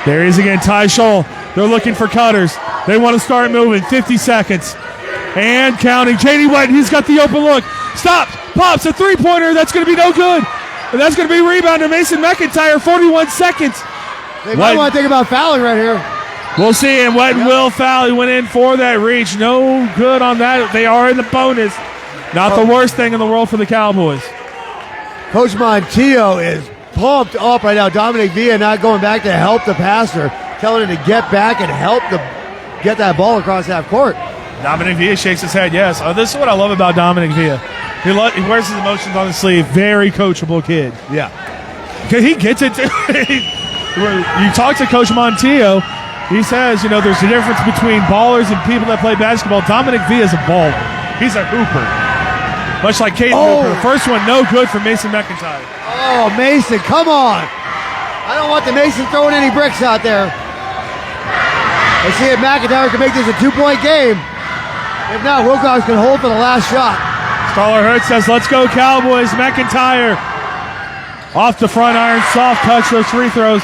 There he is again, Ty Scholl. They're looking for cutters. They want to start moving. 50 seconds. And counting. J.D. Wetton, he's got the open look. Stops, pops a three-pointer. That's going to be no good. And that's going to be rebound to Mason McIntyre. 41 seconds. They might want to think about fouling right here. We'll see, and Wetton will foul. He went in for that reach. No good on that. They are in the bonus. Not the worst thing in the world for the Cowboys. Coach Montillo is pumped up right now. Dominic Villa not going back to help the passer, telling him to get back and help get that ball across half court. Dominic Villa shakes his head, yes. This is what I love about Dominic Villa. He wears his emotions on his sleeve. Very coachable kid. Yeah. He gets it. You talk to Coach Montillo, he says, there's a difference between ballers and people that play basketball. Dominic Villa is a baller. He's a hooper. Much like Caden Hooper. First one, no good for Mason McIntyre. Oh, Mason, come on. I don't want the Mason throwing any bricks out there. Let's see if McIntyre can make this a 2-point game. If not, Willcox can hold for the last shot. Scholar Hurts says, let's go Cowboys. McIntyre off the front iron, soft touch, those free throws.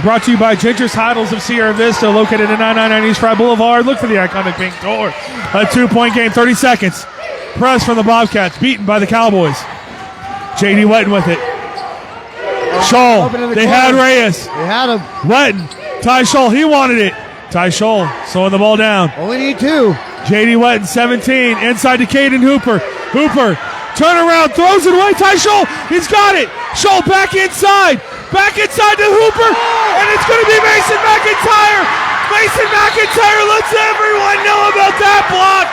Brought to you by Ginger's Heidels of Sierra Vista, located at 999 East Fry Boulevard. Look for the iconic pink door. A 2-point game, 30 seconds. Press from the Bobcats, beaten by the Cowboys. J.D. Wetton with it. Scholl, they had Reyes. They had him. Wetton, Ty Scholl, he wanted it. Ty Scholl slowing the ball down. Only need 2. J.D. Wetton, 17, inside to Caden Hooper. Hooper, turn around, throws it away. Ty Scholl, he's got it. Scholl back inside to Hooper, and it's going to be Mason McIntyre. Mason McIntyre lets everyone know about that block.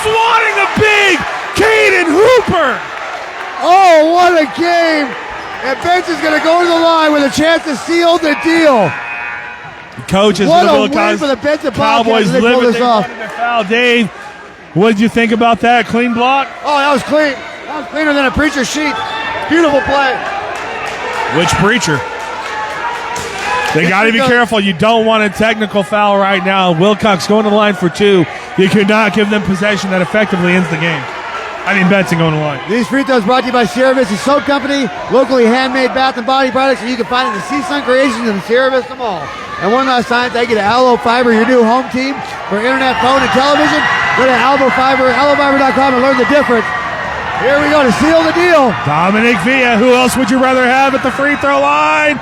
Swatting a big Caden Hooper. Oh, what a game. And Benson's going to go to the line with a chance to seal the deal. Coaches, what a win for the Benson Cowboys Bobcats. They pulled this off. Foul. Dave, what did you think about that? Clean block? Oh, that was clean. That was cleaner than a preacher sheet. Beautiful play. Which preacher? They got to be careful. You don't want a technical foul right now. Willcox going to the line for 2. You could not give them possession that effectively ends the game. Benson going to the line. These free throws brought to you by Sierra Vista Soap Company, locally handmade bath and body products that you can find in the Sea Sun Creations in the Sierra Vista Mall. And one last time, thank you to Allo Fiber, your new home team for internet, phone, and television. Go to allofiber.com and learn the difference. Here we go to seal the deal. Dominic Villa, who else would you rather have at the free throw line?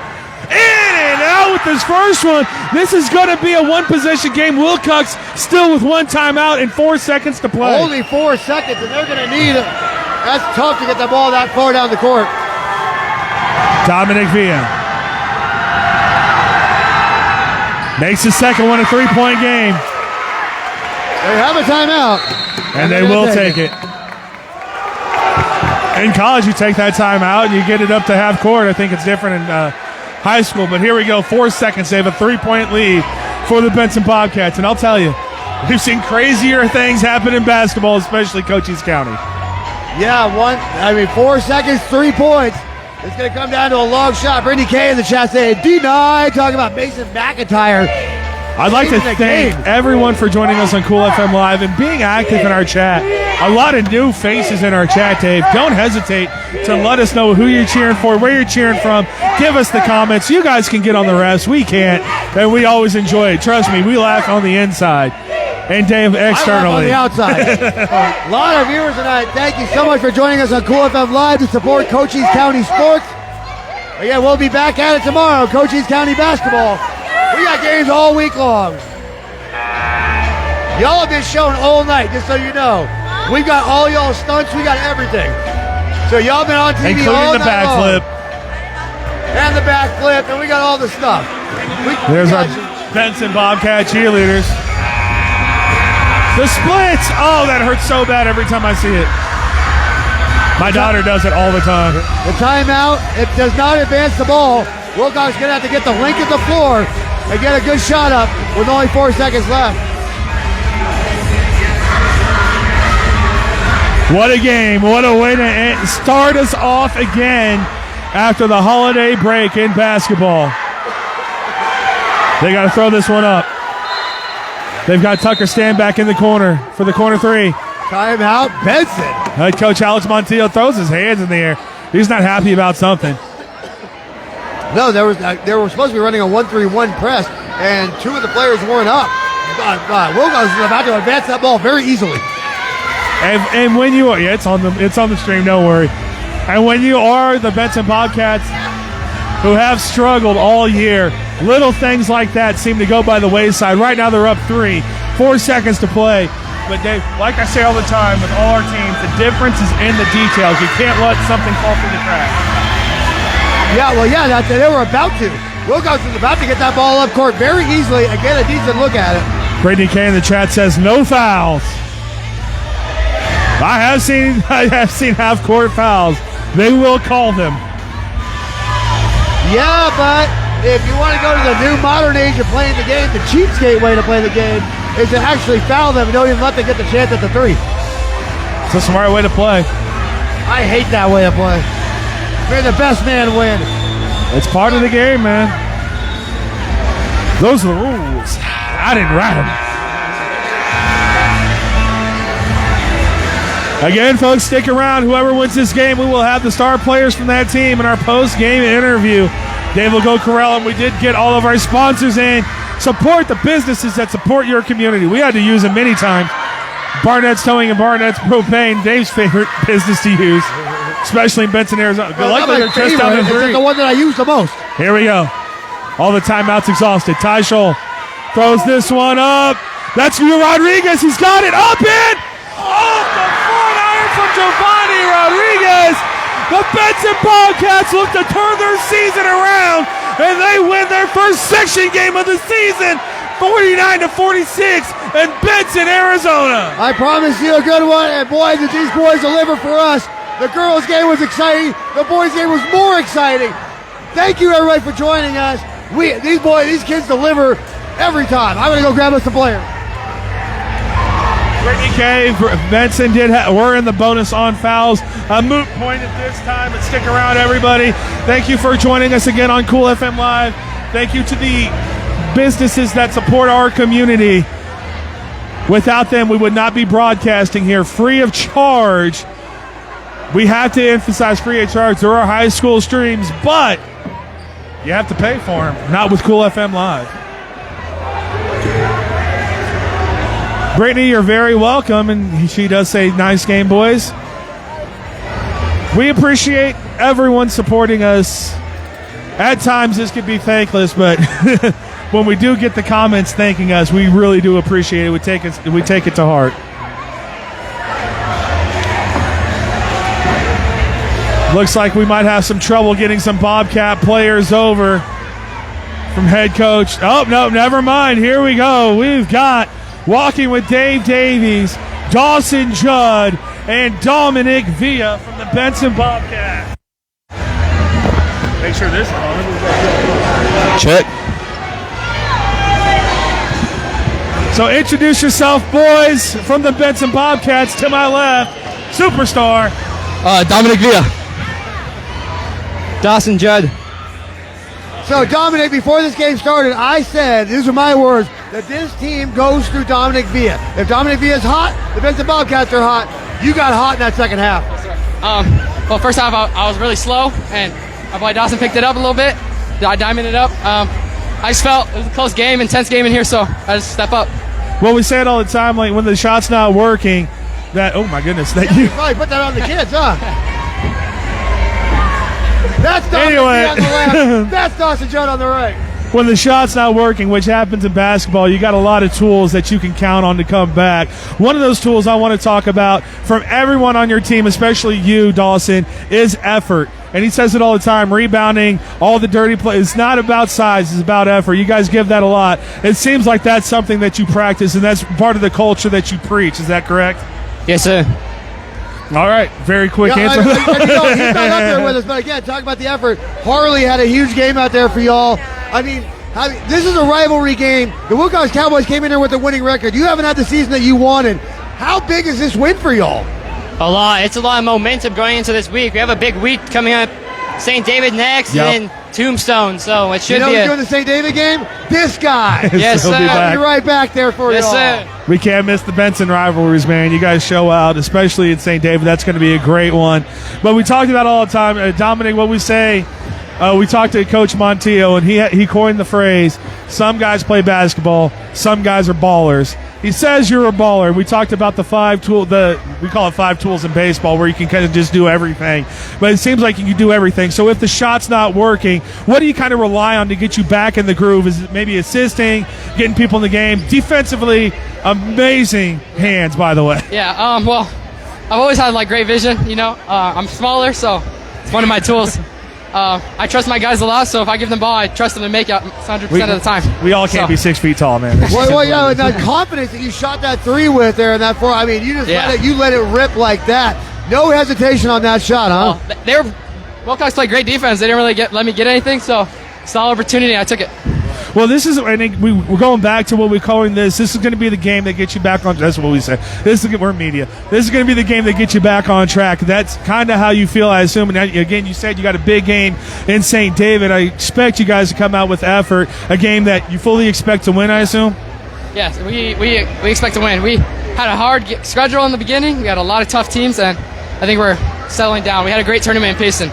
In and out go with this first one. This is going to be a one-possession game. Willcox still with one timeout and 4 seconds to play. Only 4 seconds, and they're going to need it. That's tough to get the ball that far down the court. Dominic Villa makes his second one a three-point game. They have a timeout. And they will take it. In college, you take that timeout and you get it up to half court. I think it's different in high school. But here we go, 4 seconds. They have a three-point lead for the Benson Bobcats. And I'll tell you, we've seen crazier things happen in basketball, especially Cochise County. Yeah, 4 seconds, 3 points. It's going to come down to a long shot. Brittany Kay in the chat saying, deny, talking about Mason McIntyre. I'd like to thank everyone for joining us on Cool FM Live and being active in our chat. A lot of new faces in our chat, Dave. Don't hesitate to let us know who you're cheering for, where you're cheering from. Give us the comments. You guys can get on the rest. We can't, and we always enjoy it. Trust me, we laugh on the inside. And Dave, externally. On the outside. A lot of viewers tonight. Thank you so much for joining us on Cool FM Live to support Cochise County sports. Again, we'll be back at it tomorrow, Cochise County basketball. We got games all week long. Y'all have been shown all night, just so you know. We got all y'all stunts. We got everything. So y'all been on TV all night long. Including the backflip. And the backflip, and we got all the stuff. There's our Benson Bobcat cheerleaders. The splits! Oh, that hurts so bad every time I see it. My daughter does it all the time. The timeout, it does not advance the ball. Willcox is going to have to get the length of the floor and get a good shot up with only 4 seconds left. What a game. What a way to start us off again after the holiday break in basketball. They got to throw this one up. They've got Tucker stand back in the corner for the corner three. Timeout, Benson. Head coach Alex Montillo throws his hands in the air. He's not happy about something. No, they were supposed to be running a 1-3-1 press, and 2 of the players weren't up. Willcox is about to advance that ball very easily. And when you are, yeah, it's on the stream, don't worry. And when you are the Benson Bobcats, who have struggled all year, little things like that seem to go by the wayside. Right now they're up 3, 4 seconds to play. But Dave, like I say all the time with all our teams, the difference is in the details. You can't let something fall through the cracks. Yeah, well, yeah, they were about to. Willcox was about to get that ball up court very easily and get a decent look at it. Brittany Kay in the chat says no fouls. I have seen half-court fouls. They will call them. Yeah, but if you want to go to the new modern age of playing the game, the cheapskate way to play the game is to actually foul them and don't even let them get the chance at the 3. It's a smart way to play. I hate that way of play. May the best man win. It's part of the game, man. Those are the rules. I didn't write them. Again, folks, stick around. Whoever wins this game, we will have the star players from that team in our post-game interview. Dave will go Corral, and we did get all of our sponsors in. Support the businesses that support your community. We had to use them many times. BARNETT'S Towing and BARNETT'S Propane, Dave's favorite business to use, especially in Benson, Arizona. Luckily, they're just down in 3. It's the one that I use the most. Here we go. All the timeouts exhausted. Ty Scholl throws this one up. That's Rodriguez. He's got it up in. Off the front iron from Giovanni Rodriguez. The Benson Bobcats look to turn their season around, and they win their first section game of the season, 49-46 in Benson, Arizona. I promise you a good one, and boy, did these boys deliver for us. The girls' game was exciting. The boys' game was more exciting. Thank you, everybody, for joining us. These kids deliver every time. I'm going to go grab us a player. Brittany Kay, Benson we're in the bonus on fouls. A moot point at this time, but stick around, everybody. Thank you for joining us again on Cool FM Live. Thank you to the businesses that support our community. Without them, we would not be broadcasting here free of charge. We have to emphasize free of charge. There are high school streams, but you have to pay for them. Not with Cool FM Live. Brittany, you're very welcome, and she does say, nice game, boys. We appreciate everyone supporting us at times this could be thankless, but when we do get the comments thanking us, we really do appreciate it. We take it to heart. Looks like we might have some trouble getting some Bobcat players over from head coach. Oh, no, never mind. Here we go. We've got walking with Dave Davies, Dawson Judd, and Dominic Villa from the Benson Bobcat. Make sure this is on. Check. So introduce yourself, boys, from the Benson Bobcats. To my left, superstar. Dominic Villa. Dawson Judd. So, Dominic, before this game started, I said, these are my words, that this team goes through Dominic Villa. If Dominic Villa's hot, the Benson Bobcats are hot. You got hot in that second half. Well, first half, I was really slow, and my boy Dawson picked it up a little bit. I diamonded it up. I just felt it was a close game, intense game in here, so I just step up. Well, we say it all the time, like when the shot's not working, that, oh my goodness, that You probably put that on the kids, huh? That's Dawson Anyway. on the left. That's Dawson Judd on the right. when the shot's not working, which happens in basketball, you got a lot of tools that you can count on to come back. One of those tools I want to talk about from everyone on your team, especially you, Dawson, is effort. And he says it all the time, rebounding, all the dirty plays. It's not about size, it's about effort. You guys give that a lot. It seems like that's something that you practice, and that's part of the culture that you preach. Is that correct? Yes, sir. All right, very quick answer. He's not up there with us, but again, talk about the effort. Harley had a huge game out there for y'all. I mean, this is a rivalry game. The Willcox Cowboys came in there with a winning record. You haven't had the season that you wanted. How big is this win for y'all? A lot. It's a lot of momentum going into this week. We have a big week coming up. St. David next, and then Tombstone. So it should you know be who's doing the St. David game? This guy. Yes, He'll sir. be back. I'll be right back there for Yes, y'all. sir. We can't miss the Benson rivalries, man. You guys show out, especially in St. David. That's going to be a great one. But we talked about all the time. Dominic, what we say, we talked to Coach Montillo, and he coined the phrase, some guys play basketball, some guys are ballers. He says you're a baller. We talked about the we call it 5 tools in baseball, where you can kind of just do everything. But it seems like you can do everything. So if the shot's not working, what do you kind of rely on to get you back in the groove? Is it maybe assisting, getting people in the game? Defensively, amazing hands, by the way. Yeah, well, I've always had great vision, you know. I'm smaller, so it's one of my tools. I trust my guys a lot, so if I give them the ball, I trust them to make it 100% of the time. We all can't be 6 feet tall, man. Well, yeah, and that confidence that you shot that 3 with there and that 4, I mean, you just let it rip like that. No hesitation on that shot, huh? Willcox played great defense. They didn't really let me get anything, so it's an opportunity. I took it. Well, this is, I think we're going back to what we're calling this. This is going to be the game that gets you back on. That's what we say. We're media. This is going to be the game that gets you back on track. That's kind of how you feel, I assume. And again, you said you got a big game in St. David. I expect you guys to come out with effort. A game that you fully expect to win, I assume. Yes, we expect to win. We had a hard schedule in the beginning. We had a lot of tough teams, and I think we're settling down. We had a great tournament in Payson.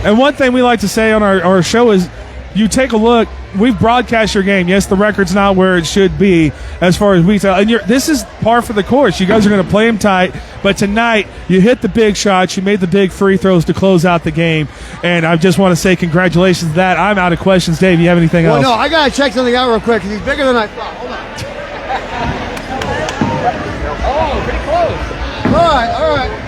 And one thing we like to say on our show is, you take a look. We've broadcast your game. Yes, the record's not where it should be as far as we tell. And this is par for the course. You guys are going to play them tight. But tonight, you hit the big shots. You made the big free throws to close out the game. And I just want to say congratulations to that. I'm out of questions. Dave, you have anything else? Well, no, I got to check something out real quick because he's bigger than I thought. Hold on. Oh, pretty close. All right.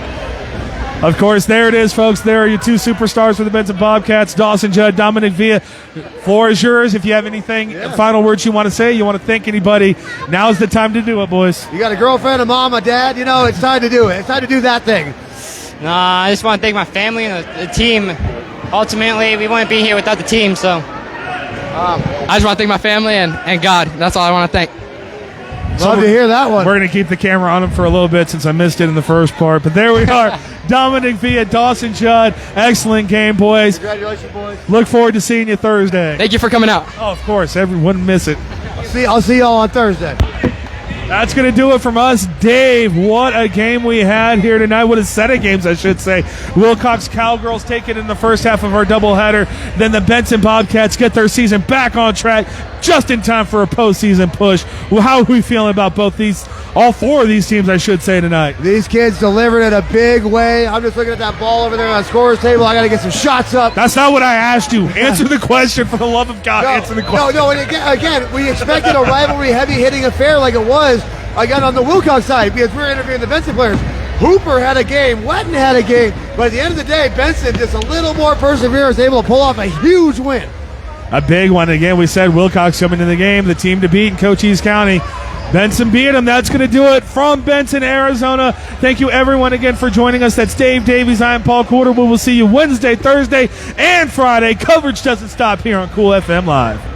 Of course, there it is, folks. There are your 2 superstars for the Benson Bobcats, Dawson Judd, Dominic Villa. Floor is yours. If you have anything, final words you want to say, you want to thank anybody, now's the time to do it, boys. You got a girlfriend, a mom, a dad, it's time to do it. It's time to do that thing. I just want to thank my family and the team. Ultimately, we wouldn't be here without the team, so I just want to thank my family and God. That's all I want to thank. Love to hear that one. We're going to keep the camera on him for a little bit since I missed it in the first part. But there we are. Dominic Villa, Dawson Judd. Excellent game, boys. Congratulations, boys. Look forward to seeing you Thursday. Thank you for coming out. Oh, of course. Everyone miss it. I'll see y'all on Thursday. That's going to do it from us. Dave, what a game we had here tonight. What a set of games, I should say. Willcox Cowgirls take it in the first half of our doubleheader. Then the Benson Bobcats get their season back on track just in time for a postseason push. Well, how are we feeling about all four of these teams, I should say, tonight? These kids delivered in a big way. I'm just looking at that ball over there on the scorer's table. I got to get some shots up. That's not what I asked you. Answer the question, for the love of God. Answer the question. No, and again, we expected a rivalry, heavy-hitting affair like it was, again, on the Willcox side, because we're interviewing the Benson players. Hooper had a game, Wetton had a game, but at the end of the day, Benson, just a little more perseverance, able to pull off a huge win. A big one. Again, we said Willcox coming to the game, the team to beat in Cochise County. Benson beat them. That's going to do it from Benson, Arizona. Thank you, everyone, again, for joining us. That's Dave Davies. I'm Paul Quarter. We will see you Wednesday, Thursday, and Friday. Coverage doesn't stop here on Cool FM Live.